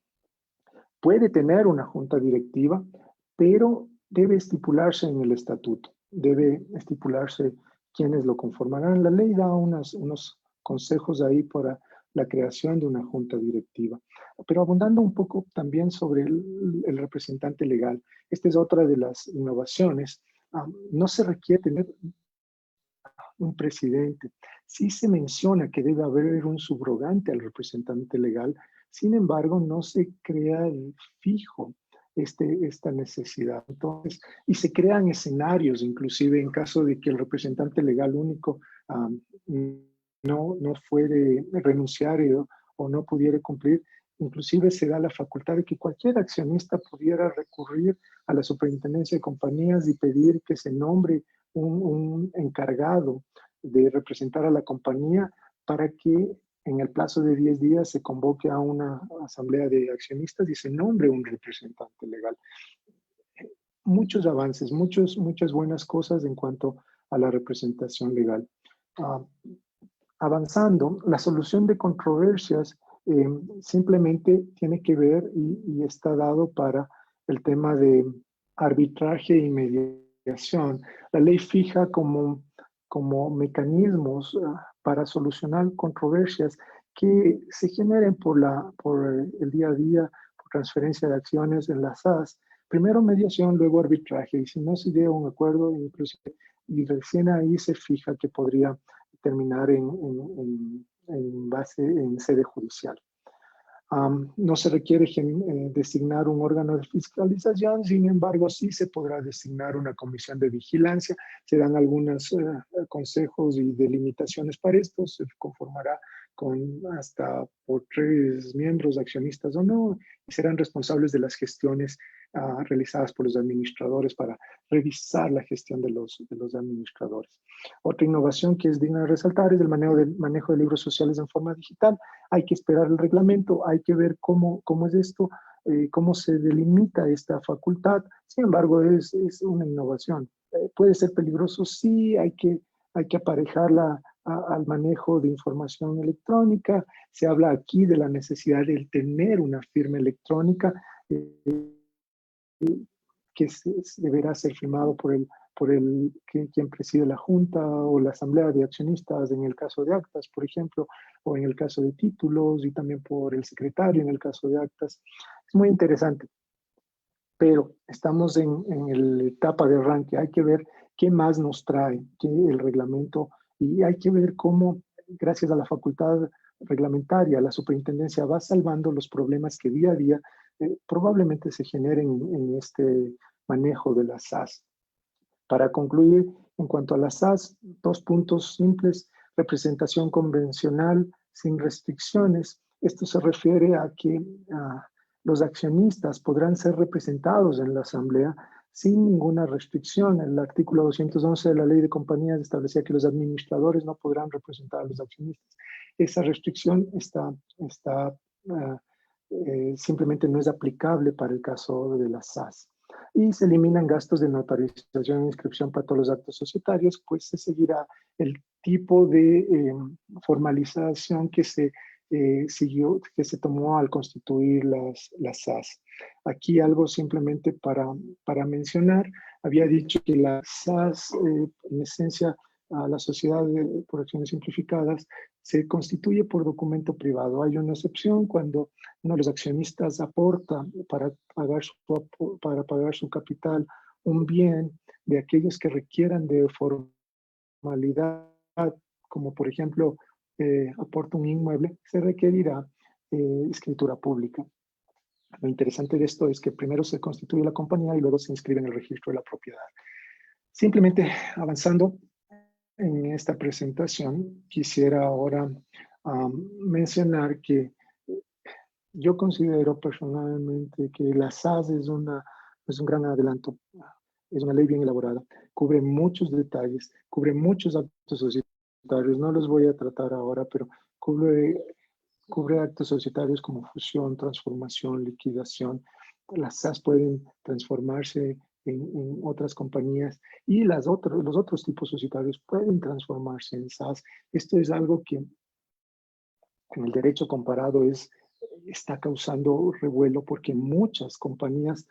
Puede tener una junta directiva, pero debe estipularse en el estatuto, debe estipularse quiénes lo conformarán. La ley da unos consejos ahí para la creación de una junta directiva. Pero abundando un poco también sobre el representante legal, esta es otra de las innovaciones. No se requiere tener un presidente. Sí se menciona que debe haber un subrogante al representante legal, sin embargo, no se crea el fijo esta necesidad. Entonces, y se crean escenarios, inclusive en caso de que el representante legal único no fuere renunciar o no pudiera cumplir, inclusive se da la facultad de que cualquier accionista pudiera recurrir a la superintendencia de compañías y pedir que se nombre un encargado de representar a la compañía para que en el plazo de 10 días se convoque a una asamblea de accionistas y se nombre un representante legal. Muchos avances, muchas buenas cosas en cuanto a la representación legal. Avanzando, la solución de controversias simplemente tiene que ver y está dado para el tema de arbitraje y mediación. La ley fija como mecanismos para solucionar controversias que se generen por el día a día, por transferencia de acciones en las SAS. Primero mediación, luego arbitraje, y si no se llega a un acuerdo, inclusive, y recién ahí se fija que podría terminar en sede judicial. No se requiere designar un órgano de fiscalización, sin embargo, sí se podrá designar una comisión de vigilancia. Se dan algunos consejos y delimitaciones para esto. Se conformará con hasta por 3 miembros accionistas o no, y serán responsables de las gestiones realizadas por los administradores para revisar la gestión de los administradores. Otra innovación que es digna de resaltar es el manejo de libros sociales en forma digital. Hay que esperar el reglamento, hay que ver cómo es esto, cómo se delimita esta facultad. Sin embargo, es una innovación. ¿Puede ser peligroso? Sí, hay que aparejarla al manejo de información electrónica. Se habla aquí de la necesidad de tener una firma electrónica que deberá ser firmado por quien preside la junta o la asamblea de accionistas en el caso de actas, por ejemplo, o en el caso de títulos, y también por el secretario en el caso de actas. Es muy interesante, pero estamos en la etapa de arranque. Hay que ver qué más nos trae el reglamento, y hay que ver cómo, gracias a la facultad reglamentaria, la superintendencia va salvando los problemas que día a día probablemente se generen en este manejo de las SAS. Para concluir, en cuanto a las SAS, 2 puntos simples: representación convencional sin restricciones. Esto se refiere a que los accionistas podrán ser representados en la asamblea sin ninguna restricción. El artículo 211 de la Ley de Compañías establecía que los administradores no podrán representar a los accionistas. Esa restricción simplemente no es aplicable para el caso de las SAS. Y se eliminan gastos de notarización e inscripción para todos los actos societarios, pues se seguirá el tipo de formalización que se tomó al constituir las SAS. Aquí algo simplemente para mencionar: había dicho que las SAS, en esencia, a la sociedad por acciones simplificadas, se constituye por documento privado. Hay una excepción cuando uno de los accionistas aporta para pagar su capital un bien de aquellos que requieran de formalidad, como por ejemplo aporta un inmueble, se requerirá escritura pública. Lo interesante de esto es que primero se constituye la compañía y luego se inscribe en el registro de la propiedad. Simplemente avanzando en esta presentación, quisiera ahora mencionar que yo considero personalmente que la SAS es un gran adelanto. Es una ley bien elaborada, cubre muchos detalles, cubre muchos actos societarios. societarios. No los voy a tratar ahora, pero cubre actos societarios como fusión, transformación, liquidación. Las SAS pueden transformarse en otras compañías y los otros tipos societarios pueden transformarse en SAS. Esto es algo que en el derecho comparado está causando revuelo porque muchas compañías,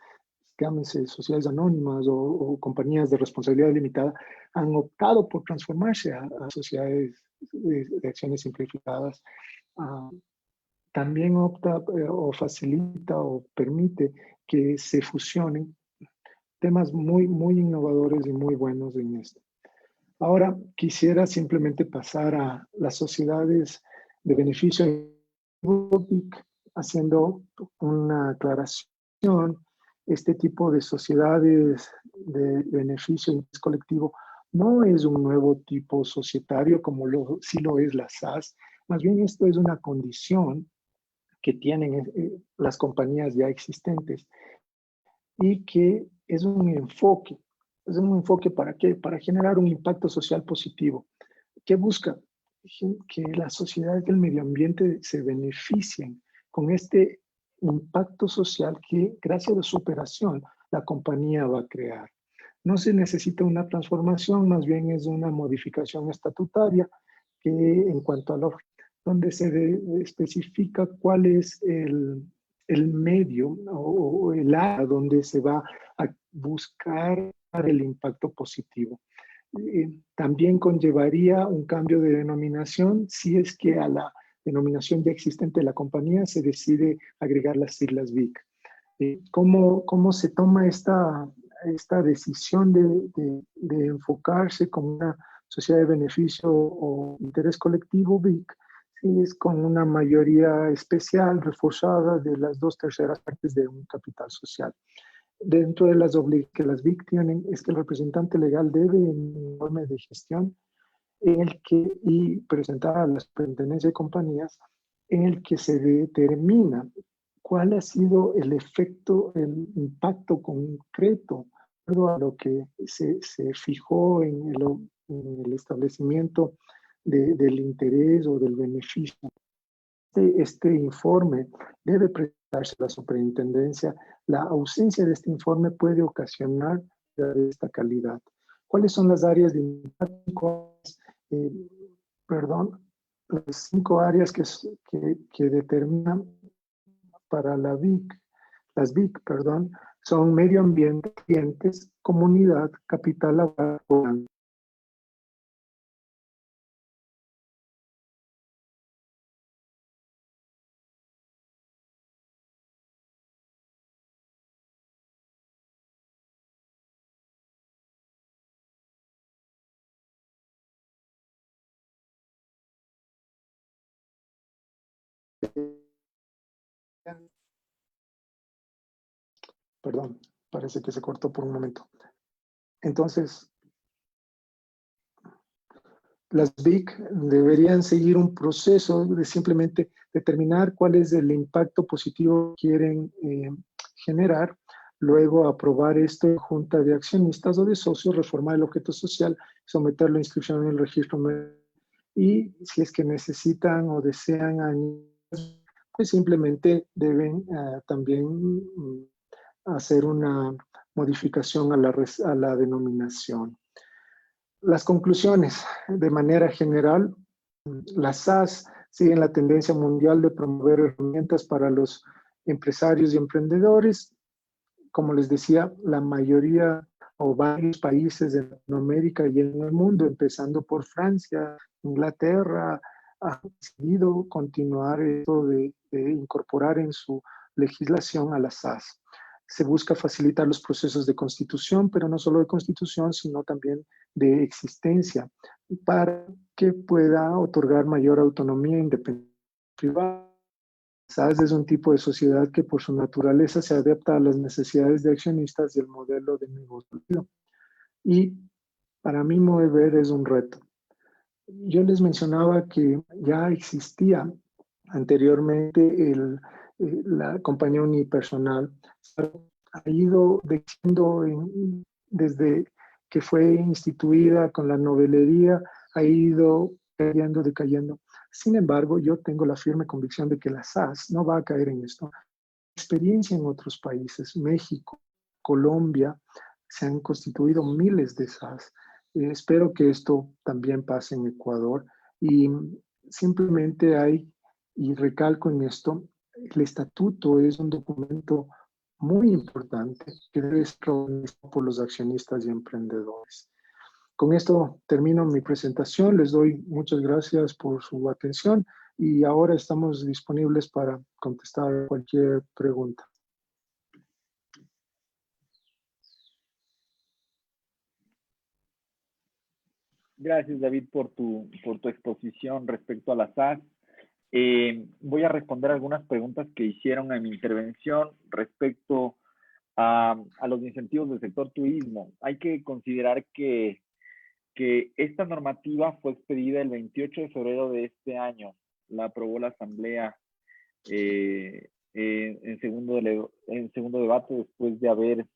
llámense sociedades anónimas o compañías de responsabilidad limitada, han optado por transformarse a sociedades de acciones simplificadas. También opta o facilita o permite que se fusionen temas muy, muy innovadores y muy buenos en esto. Ahora quisiera simplemente pasar a las sociedades de beneficio haciendo una aclaración. Este tipo de sociedades de beneficio colectivo no es un nuevo tipo societario como sí lo es la SAS. Más bien esto es una condición que tienen las compañías ya existentes y que es un enfoque. ¿Es un enfoque para qué? Para generar un impacto social positivo. ¿Qué busca? Que las sociedades del medio ambiente se beneficien con este impacto social que, gracias a su operación, la compañía va a crear. No se necesita una transformación, más bien es una modificación estatutaria que, en cuanto a lo donde se especifica cuál es el medio o el área donde se va a buscar el impacto positivo. También conllevaría un cambio de denominación si es que a la denominación ya existente de la compañía se decide agregar las siglas BIC. ¿Cómo se toma esta decisión de enfocarse como una sociedad de beneficio o interés colectivo BIC? Sí, es con una mayoría especial reforzada de las 2/3 partes de un capital social. Dentro de las obligaciones que las BIC tienen es que el representante legal debe un informe de gestión y presentar a la superintendencia de compañías en el que se determina cuál ha sido el efecto, el impacto concreto a lo que se fijó en el establecimiento del interés o del beneficio. Este informe debe presentarse a la superintendencia. La ausencia de este informe puede ocasionar de esta calidad. ¿Cuáles son las áreas de impacto? Las 5 áreas que determinan para las BIC, son medio ambiente, clientes, comunidad, capital laboral. Perdón, parece que se cortó por un momento. Entonces, las BIC deberían seguir un proceso de simplemente determinar cuál es el impacto positivo que quieren generar, luego aprobar esto en junta de accionistas o de socios, reformar el objeto social, someterlo a inscripción en el registro y si es que necesitan o desean añadir, pues simplemente deben también hacer una modificación a la denominación. Las conclusiones, de manera general, las SAS siguen la tendencia mundial de promover herramientas para los empresarios y emprendedores. Como les decía, la mayoría o varios países de Latinoamérica y en el mundo, empezando por Francia, Inglaterra, han decidido continuar esto de incorporar en su legislación a las SAS. Se busca facilitar los procesos de constitución, pero no solo de constitución, sino también de existencia, para que pueda otorgar mayor autonomía e independencia privada. SAS es un tipo de sociedad que por su naturaleza se adapta a las necesidades de accionistas y el modelo de negocio. Y para mí mover es un reto. Yo les mencionaba que ya existía anteriormente la compañía unipersonal. Ha ido creciendo desde que fue instituida con la novelería, ha ido cayendo, decayendo. Sin embargo, yo tengo la firme convicción de que la SAS no va a caer en esto. Experiencia en otros países, México, Colombia, se han constituido miles de SAS. Espero que esto también pase en Ecuador y simplemente hay, y recalco en esto, el estatuto es un documento muy importante que debe ser organizado por los accionistas y emprendedores. Con esto termino mi presentación. Les doy muchas gracias por su atención y ahora estamos disponibles para contestar cualquier pregunta. Gracias, David, por tu exposición respecto a la SAS. Voy a responder algunas preguntas que hicieron en mi intervención respecto a los incentivos del sector turismo. Hay que considerar que esta normativa fue expedida el 28 de febrero de este año. La aprobó la Asamblea en segundo debate después de haber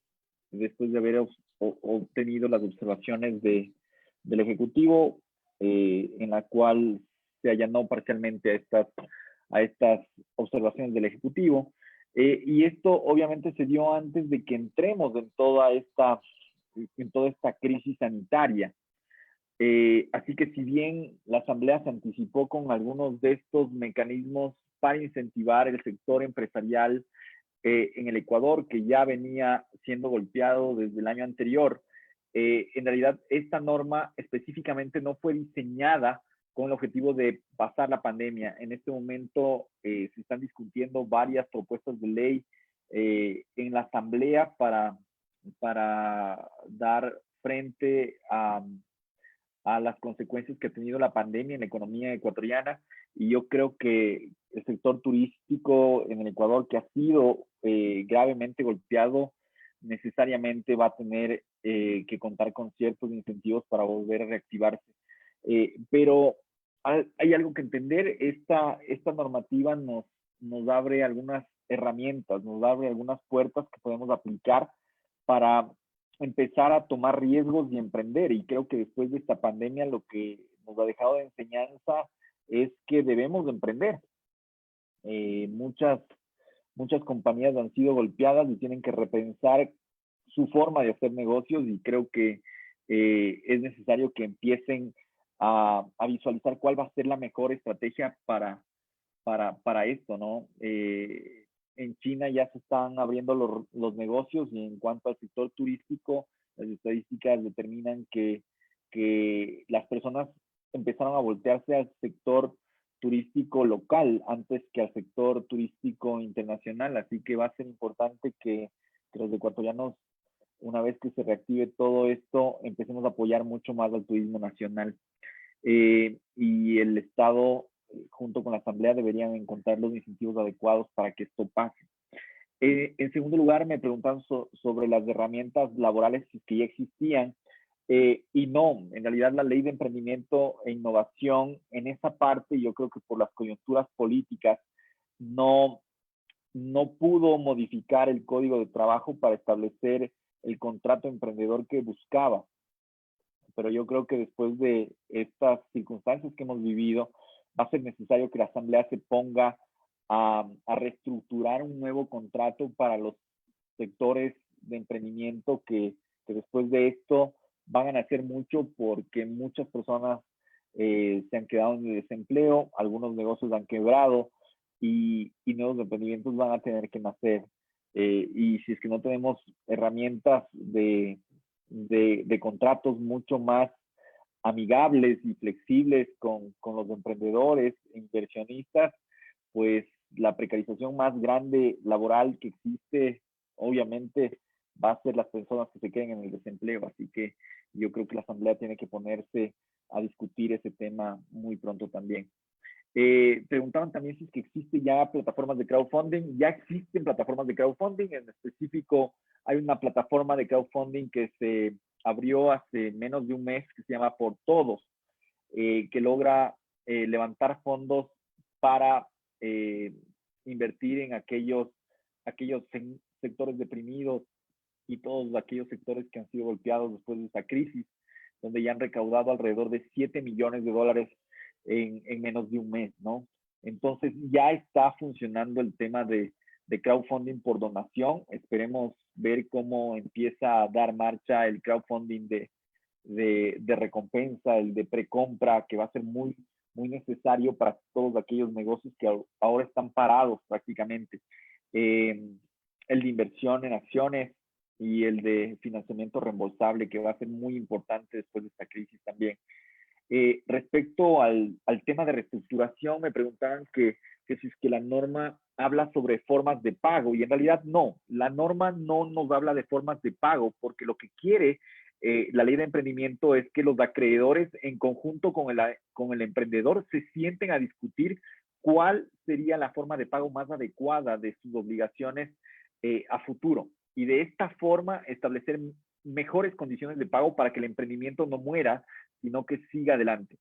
obtenido las observaciones del Ejecutivo, en la cual se allanó parcialmente a estas observaciones del Ejecutivo. Y esto obviamente se dio antes de que entremos en toda esta crisis sanitaria. Así que si bien la Asamblea se anticipó con algunos de estos mecanismos para incentivar el sector empresarial en el Ecuador, que ya venía siendo golpeado desde el año anterior, en realidad esta norma específicamente no fue diseñada con el objetivo de pasar la pandemia. En este momento se están discutiendo varias propuestas de ley en la Asamblea para dar frente a las consecuencias que ha tenido la pandemia en la economía ecuatoriana, y yo creo que el sector turístico en el Ecuador, que ha sido gravemente golpeado, necesariamente va a tener que contar con ciertos incentivos para volver a reactivarse. Pero hay algo que entender. Esta normativa nos abre algunas herramientas, nos abre algunas puertas que podemos aplicar para empezar a tomar riesgos y emprender. Y creo que después de esta pandemia lo que nos ha dejado de enseñanza es que debemos de emprender. Muchas compañías han sido golpeadas y tienen que repensar su forma de hacer negocios, y creo que es necesario que empiecen a visualizar cuál va a ser la mejor estrategia para esto, ¿no? En China ya se están abriendo los negocios, y en cuanto al sector turístico, las estadísticas determinan que las personas empezaron a voltearse al sector turístico local antes que al sector turístico internacional. Así que va a ser importante que los ecuatorianos, una vez que se reactive todo esto, empecemos a apoyar mucho más al turismo nacional. Y el Estado, junto con la Asamblea, deberían encontrar los incentivos adecuados para que esto pase. En segundo lugar, me preguntan sobre las herramientas laborales que ya existían. Y no, en realidad la ley de emprendimiento e innovación, en esa parte, yo creo que por las coyunturas políticas, no pudo modificar el código de trabajo para establecer el contrato emprendedor que buscaba. Pero yo creo que después de estas circunstancias que hemos vivido, va a ser necesario que la Asamblea se ponga a reestructurar un nuevo contrato para los sectores de emprendimiento que después de esto van a nacer mucho, porque muchas personas se han quedado en desempleo, algunos negocios han quebrado, y nuevos emprendimientos van a tener que nacer. Y si es que no tenemos herramientas de contratos mucho más amigables y flexibles con los emprendedores e inversionistas, pues la precarización más grande laboral que existe, obviamente, va a ser las personas que se queden en el desempleo. Así que yo creo que la Asamblea tiene que ponerse a discutir ese tema muy pronto también. Preguntaban también si es que existe ya plataformas de crowdfunding. Ya existen plataformas de crowdfunding. En específico, hay una plataforma de crowdfunding que se abrió hace menos de un mes, que se llama Por Todos, que logra levantar fondos para invertir en aquellos sectores deprimidos y todos aquellos sectores que han sido golpeados después de esta crisis, donde ya han recaudado alrededor de $7 millones en menos de un mes, ¿no? Entonces ya está funcionando el tema de crowdfunding por donación. Esperemos ver cómo empieza a dar marcha el crowdfunding de recompensa, el de precompra, que va a ser muy necesario para todos aquellos negocios que ahora están parados prácticamente. El de inversión en acciones y el de financiamiento reembolsable, que va a ser muy importante después de esta crisis también. Respecto al tema de reestructuración, me preguntaban que si es que la norma habla sobre formas de pago, y en realidad no, la norma no nos habla de formas de pago, porque lo que quiere la ley de emprendimiento es que los acreedores, en conjunto con el emprendedor, se sienten a discutir cuál sería la forma de pago más adecuada de sus obligaciones a futuro, y de esta forma establecer mejores condiciones de pago para que el emprendimiento no muera, sino que siga adelante.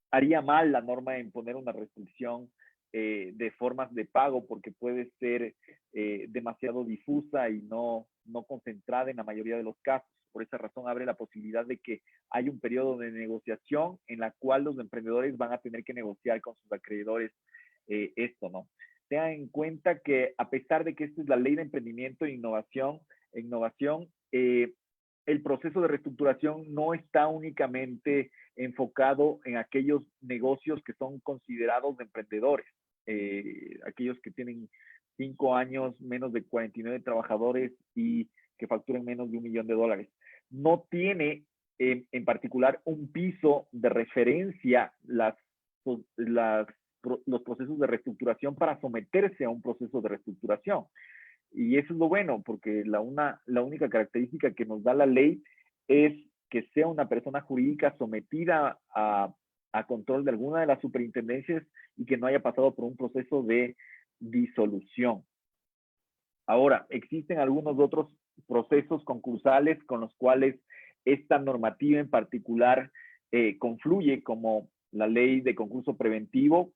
Haría mal la norma en poner una restricción de formas de pago, porque puede ser demasiado difusa y no concentrada en la mayoría de los casos. Por esa razón abre la posibilidad de que haya un periodo de negociación en la cual los emprendedores van a tener que negociar con sus acreedores esto, ¿no? Tengan en cuenta que, a pesar de que esta es la ley de emprendimiento e innovación, el proceso de reestructuración no está únicamente enfocado en aquellos negocios que son considerados de emprendedores, aquellos que tienen 5 años, menos de 49 trabajadores y que facturen menos de $1 millón. No tiene en particular un piso de referencia los procesos de reestructuración para someterse a un proceso de reestructuración. Y eso es lo bueno, porque la única característica que nos da la ley es que sea una persona jurídica sometida a control de alguna de las superintendencias y que no haya pasado por un proceso de disolución. Ahora, existen algunos otros procesos concursales con los cuales esta normativa en particular confluye, como la ley de concurso preventivo,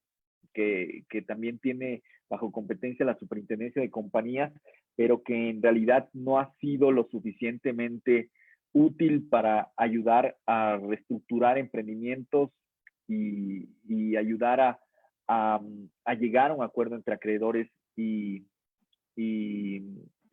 que también tiene bajo competencia la superintendencia de compañías, pero que en realidad no ha sido lo suficientemente útil para ayudar a reestructurar emprendimientos y ayudar a llegar a un acuerdo entre acreedores y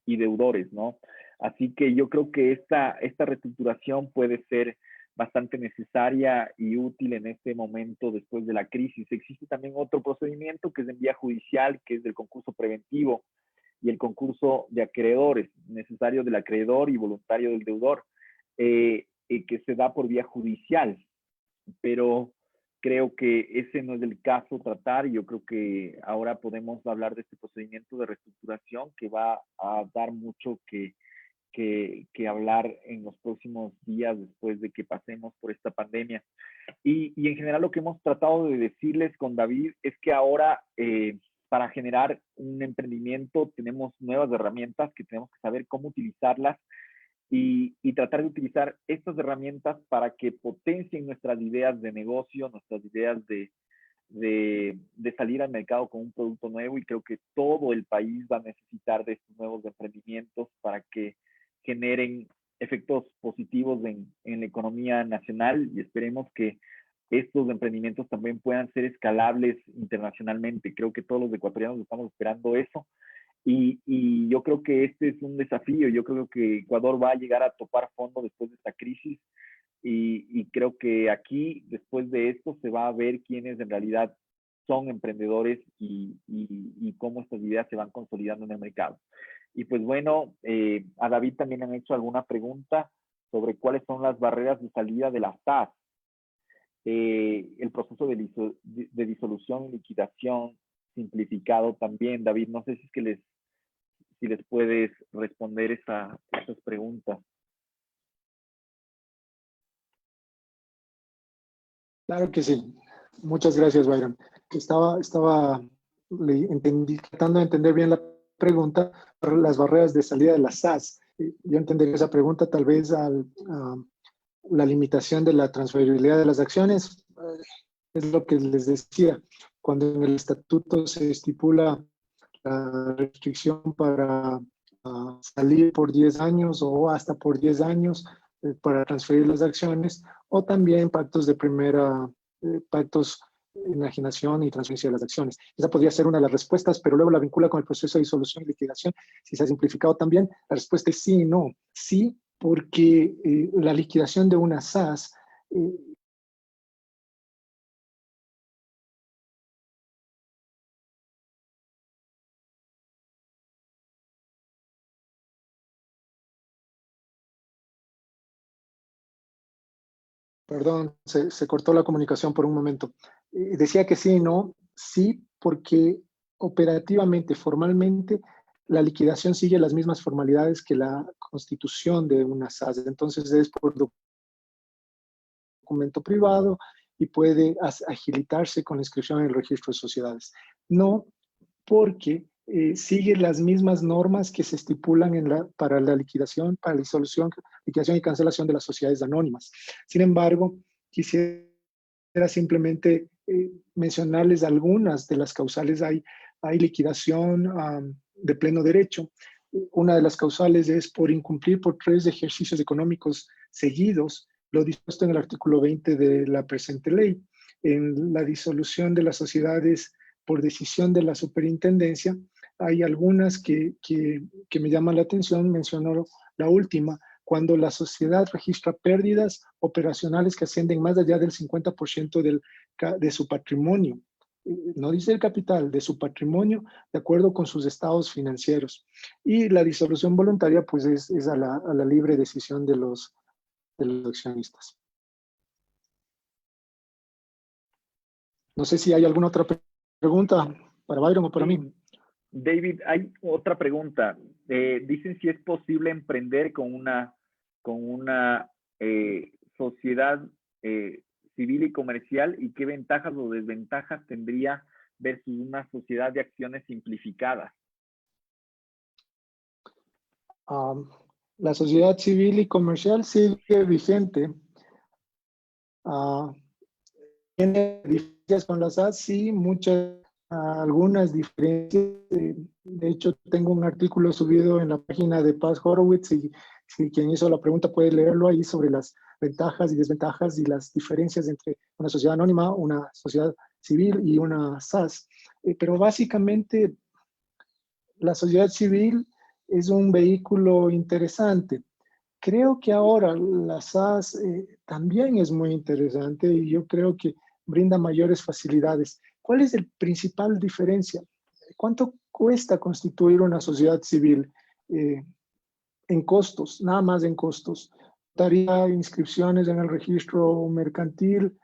deudores, ¿no? Así que yo creo que esta reestructuración puede ser bastante necesaria y útil en este momento después de la crisis. Existe también otro procedimiento que es en vía judicial, que es del concurso preventivo y el concurso de acreedores, necesario del acreedor y voluntario del deudor, que se da por vía judicial. Pero creo que ese no es el caso tratar, y yo creo que ahora podemos hablar de este procedimiento de reestructuración que va a dar mucho que hablar en los próximos días después de que pasemos por esta pandemia. Y en general lo que hemos tratado de decirles con David es que ahora para generar un emprendimiento tenemos nuevas herramientas que tenemos que saber cómo utilizarlas y tratar de utilizar estas herramientas para que potencien nuestras ideas de negocio, nuestras ideas de salir al mercado con un producto nuevo, y creo que todo el país va a necesitar de estos nuevos emprendimientos para que generen efectos positivos en la economía nacional, y esperemos que estos emprendimientos también puedan ser escalables internacionalmente. Creo que todos los ecuatorianos estamos esperando eso, y yo creo que este es un desafío. Yo creo que Ecuador va a llegar a topar fondo después de esta crisis, y creo que aquí, después de esto, se va a ver quiénes en realidad son emprendedores y cómo estas ideas se van consolidando en el mercado. Y pues bueno, a David también han hecho alguna pregunta sobre cuáles son las barreras de salida de la SAS, el proceso de disolución y liquidación simplificado también. David, no sé si es que si les puedes responder esas preguntas. Claro que sí. Muchas gracias, Byron. Estaba tratando de entender bien la pregunta, las barreras de salida de la SAS. Yo entendería esa pregunta tal vez a la limitación de la transferibilidad de las acciones. Es lo que les decía. Cuando en el estatuto se estipula la restricción para salir por 10 años o hasta por 10 años para transferir las acciones, o también pactos de primera pactos, enajenación y transferencia de las acciones. Esa podría ser una de las respuestas, pero luego la vincula con el proceso de disolución y liquidación. Si se ha simplificado también, la respuesta es sí y no. Sí, porque la liquidación de una SAS perdón, se cortó la comunicación por un momento. Decía que sí y no. Sí, porque operativamente, formalmente, la liquidación sigue las mismas formalidades que la constitución de una SAS. Entonces es por documento privado y puede agilitarse con la inscripción en el registro de sociedades. No, porque sigue las mismas normas que se estipulan para la liquidación, para la disolución, liquidación y cancelación de las sociedades anónimas. Sin embargo, quisiera simplemente mencionarles algunas de las causales. Hay liquidación de pleno derecho. Una de las causales es por incumplir por 3 ejercicios económicos seguidos, lo dispuesto en el artículo 20 de la presente ley. En la disolución de las sociedades por decisión de la superintendencia, hay algunas que me llaman la atención. Menciono la última: cuando la sociedad registra pérdidas operacionales que ascienden más allá del 50% de su patrimonio. No dice el capital, de su patrimonio, de acuerdo con sus estados financieros. Y la disolución voluntaria, pues es a la libre decisión de los accionistas. No sé si hay alguna otra pregunta para Byron o para mí. David, hay otra pregunta. Dicen si es posible emprender con una sociedad civil y comercial, y qué ventajas o desventajas tendría versus una sociedad de acciones simplificadas. La sociedad civil y comercial sigue vigente. ¿Tiene diferencias con las SAS? Sí, algunas diferencias. De hecho, tengo un artículo subido en la página de Paz Horowitz, y si quien hizo la pregunta puede leerlo ahí, sobre las ventajas y desventajas y las diferencias entre una sociedad anónima, una sociedad civil y una SAS. Pero básicamente, la sociedad civil es un vehículo interesante. Creo que ahora la SAS también es muy interesante, y yo creo que brinda mayores facilidades. ¿Cuál es la principal diferencia? ¿Cuánto cuesta constituir una sociedad civil? En costos, nada más en costos. Daría inscripciones en el registro mercantil,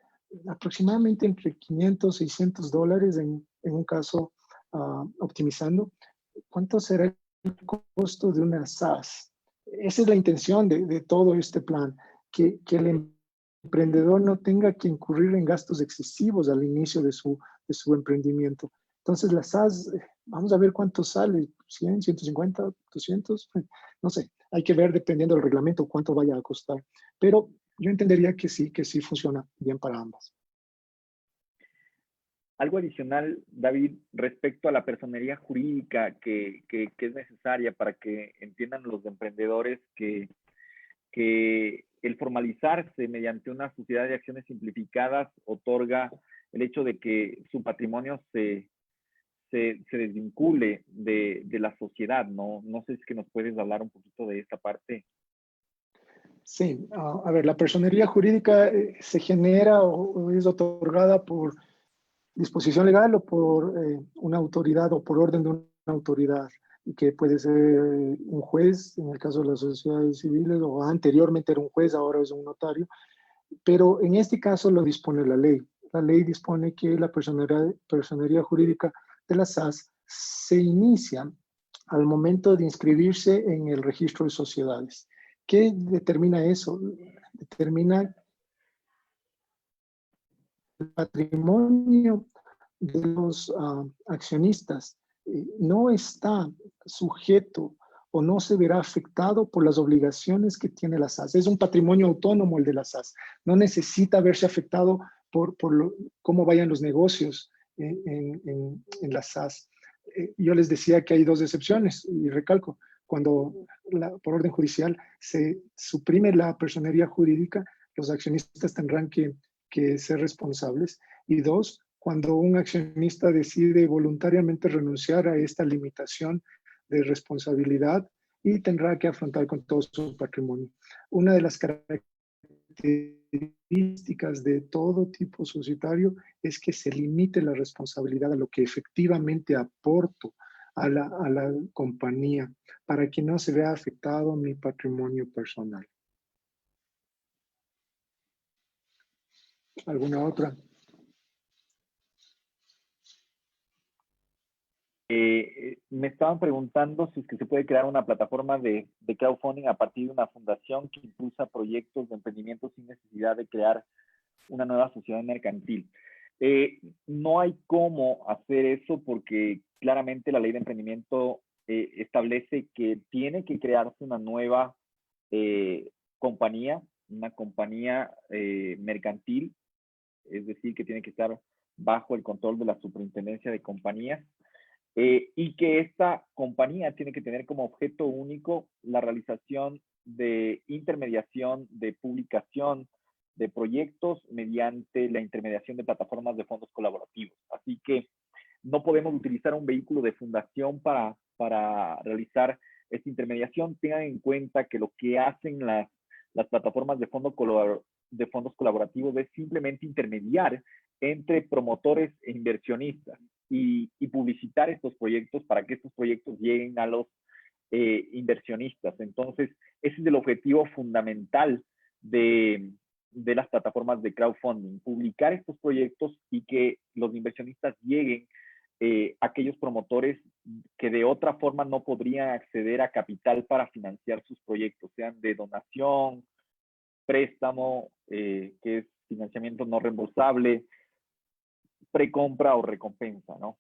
aproximadamente entre 500 y $600 en un caso optimizando. ¿Cuánto será el costo de una SAS? Esa es la intención de todo este plan, que el emprendedor no tenga que incurrir en gastos excesivos al inicio de su emprendimiento. Entonces, la SAS, vamos a ver cuánto sale: 100, 150, 200, no sé. Hay que ver, dependiendo del reglamento, cuánto vaya a costar. Pero yo entendería que sí funciona bien para ambas. Algo adicional, David, respecto a la personería jurídica que es necesaria para que entiendan los emprendedores que el formalizarse mediante una sociedad de acciones simplificadas otorga el hecho de que su patrimonio se desvincule de la sociedad, ¿no? No sé si es que nos puedes hablar un poquito de esta parte. Sí, a ver, la personería jurídica se genera o es otorgada por disposición legal, o por una autoridad, o por orden de una autoridad, y que puede ser un juez en el caso de las sociedades civiles, o anteriormente era un juez, ahora es un notario. Pero en este caso lo dispone la ley. La ley dispone que la personería jurídica de la SAS se inicia al momento de inscribirse en el registro de sociedades. ¿Qué determina eso? Determina el patrimonio de los accionistas no está sujeto o no se verá afectado por las obligaciones que tiene la SAS. Es un patrimonio autónomo el de la SAS. No necesita verse afectado por cómo vayan los negocios en la SAS. Yo les decía que hay dos excepciones, y recalco: cuando por orden judicial se suprime la personería jurídica, los accionistas tendrán que que ser responsables. Y dos, cuando un accionista decide voluntariamente renunciar a esta limitación de responsabilidad y tendrá que afrontar con todo su patrimonio. Una de las características de todo tipo societario es que se limite la responsabilidad a lo que efectivamente aporto a la compañía para que no se vea afectado mi patrimonio personal. ¿Alguna otra? Me estaban preguntando si es que se puede crear una plataforma de crowdfunding a partir de una fundación que impulsa proyectos de emprendimiento sin necesidad de crear una nueva sociedad mercantil. No hay cómo hacer eso porque claramente la ley de emprendimiento establece que tiene que crearse una nueva compañía, una compañía mercantil, es decir, que tiene que estar bajo el control de la Superintendencia de Compañías. Y que esta compañía tiene que tener como objeto único la realización de intermediación, de publicación de proyectos mediante la intermediación de plataformas de fondos colaborativos. Así que no podemos utilizar un vehículo de fundación para realizar esta intermediación. Tengan en cuenta que lo que hacen las plataformas de fondos colaborativos es simplemente intermediar entre promotores e inversionistas y publicitar estos proyectos para que estos proyectos lleguen a los inversionistas. Entonces, ese es el objetivo fundamental de las plataformas de crowdfunding, publicar estos proyectos y que los inversionistas lleguen a aquellos promotores que de otra forma no podrían acceder a capital para financiar sus proyectos, sean de donación, préstamo, que es financiamiento no reembolsable, precompra o recompensa, ¿no?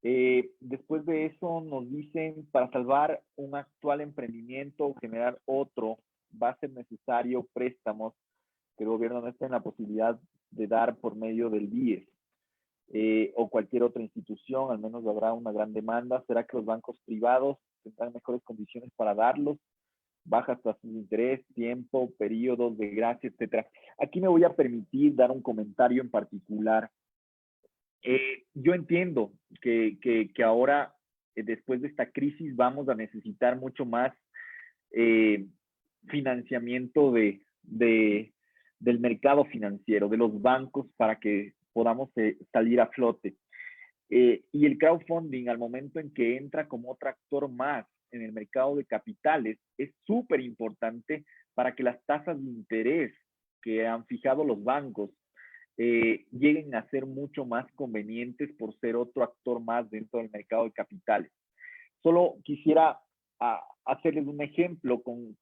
Después de eso nos dicen, para salvar un actual emprendimiento o generar otro, va a ser necesario préstamos que el gobierno no esté en la posibilidad de dar por medio del BIES o cualquier otra institución, al menos habrá una gran demanda. ¿Será que los bancos privados tendrán mejores condiciones para darlos? Bajas tasas de interés, tiempo, periodos de gracia, etcétera. Aquí me voy a permitir dar un comentario en particular. Yo entiendo que ahora, después de esta crisis, vamos a necesitar mucho más financiamiento del mercado financiero, de los bancos, para que podamos salir a flote. Y el crowdfunding, al momento en que entra como otro actor más en el mercado de capitales, es súper importante para que las tasas de interés que han fijado los bancos lleguen a ser mucho más convenientes por ser otro actor más dentro del mercado de capitales. Solo quisiera hacerles un ejemplo con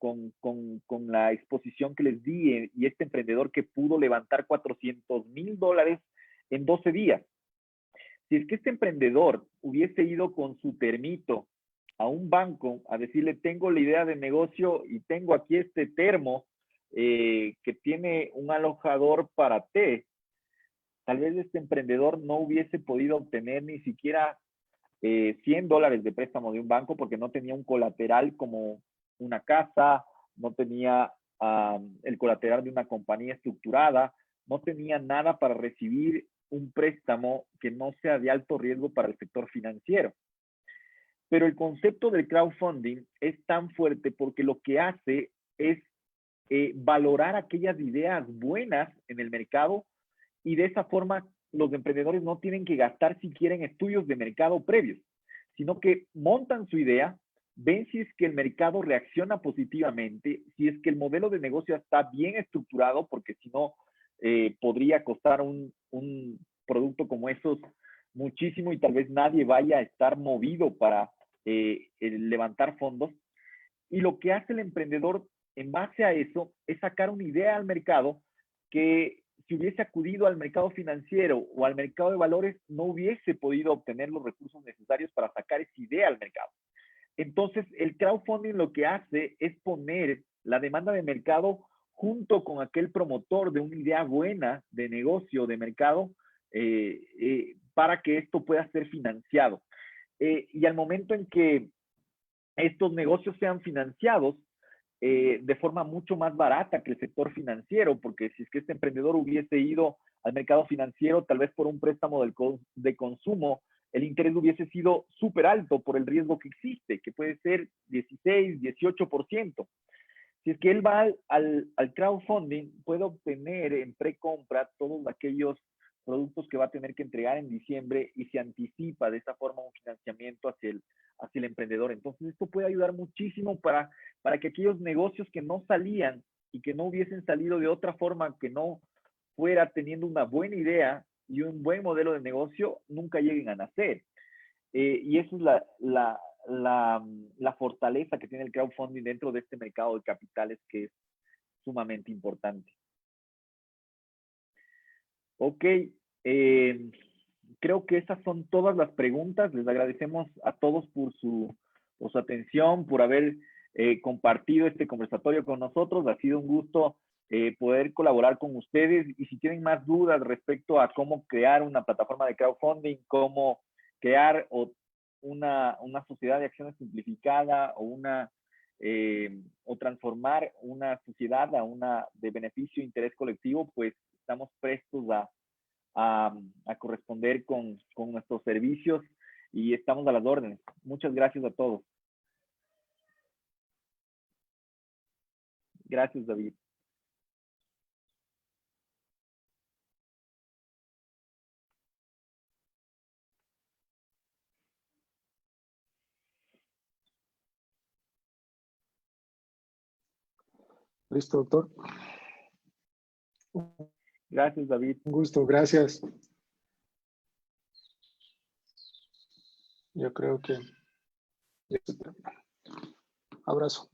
la exposición que les di y este emprendedor que pudo levantar $400,000 en 12 días. Si es que este emprendedor hubiese ido con su termito a un banco a decirle, tengo la idea de negocio y tengo aquí este termo que tiene un alojador para té, tal vez este emprendedor no hubiese podido obtener ni siquiera $100 de préstamo de un banco porque no tenía un colateral como una casa, no tenía el colateral de una compañía estructurada, no tenía nada para recibir un préstamo que no sea de alto riesgo para el sector financiero. Pero el concepto del crowdfunding es tan fuerte porque lo que hace es valorar aquellas ideas buenas en el mercado y de esa forma los emprendedores no tienen que gastar siquiera en estudios de mercado previos, sino que montan su idea, ven si es que el mercado reacciona positivamente, si es que el modelo de negocio está bien estructurado, porque si no, podría costar un producto como esos muchísimo y tal vez nadie vaya a estar movido para levantar fondos. Y lo que hace el emprendedor en base a eso es sacar una idea al mercado que si hubiese acudido al mercado financiero o al mercado de valores, no hubiese podido obtener los recursos necesarios para sacar esa idea al mercado. Entonces, el crowdfunding lo que hace es poner la demanda de mercado junto con aquel promotor de una idea buena de negocio, de mercado, para que esto pueda ser financiado. Y al momento en que estos negocios sean financiados, de forma mucho más barata que el sector financiero, porque si es que este emprendedor hubiese ido al mercado financiero, tal vez por un préstamo de consumo, el interés hubiese sido súper alto por el riesgo que existe, que puede ser 16, 18%. Si es que él va al crowdfunding, puede obtener en precompra todos aquellos productos que va a tener que entregar en diciembre y se anticipa de esta forma un financiamiento hacia el emprendedor. Entonces, esto puede ayudar muchísimo para que aquellos negocios que no salían y que no hubiesen salido de otra forma, que no fuera teniendo una buena idea y un buen modelo de negocio, nunca lleguen a nacer. Y esa es la fortaleza que tiene el crowdfunding dentro de este mercado de capitales, que es sumamente importante. Ok, creo que esas son todas las preguntas. Les agradecemos a todos por su atención, por haber compartido este conversatorio con nosotros. Ha sido un gusto poder colaborar con ustedes, y si tienen más dudas respecto a cómo crear una plataforma de crowdfunding, cómo crear una sociedad de acciones simplificada o transformar una sociedad a una de beneficio e interés colectivo, pues estamos prestos a corresponder con nuestros servicios y estamos a las órdenes. Muchas gracias a todos. Gracias, David. Listo, doctor. Gracias, David. Un gusto, gracias. Yo creo que... Abrazo.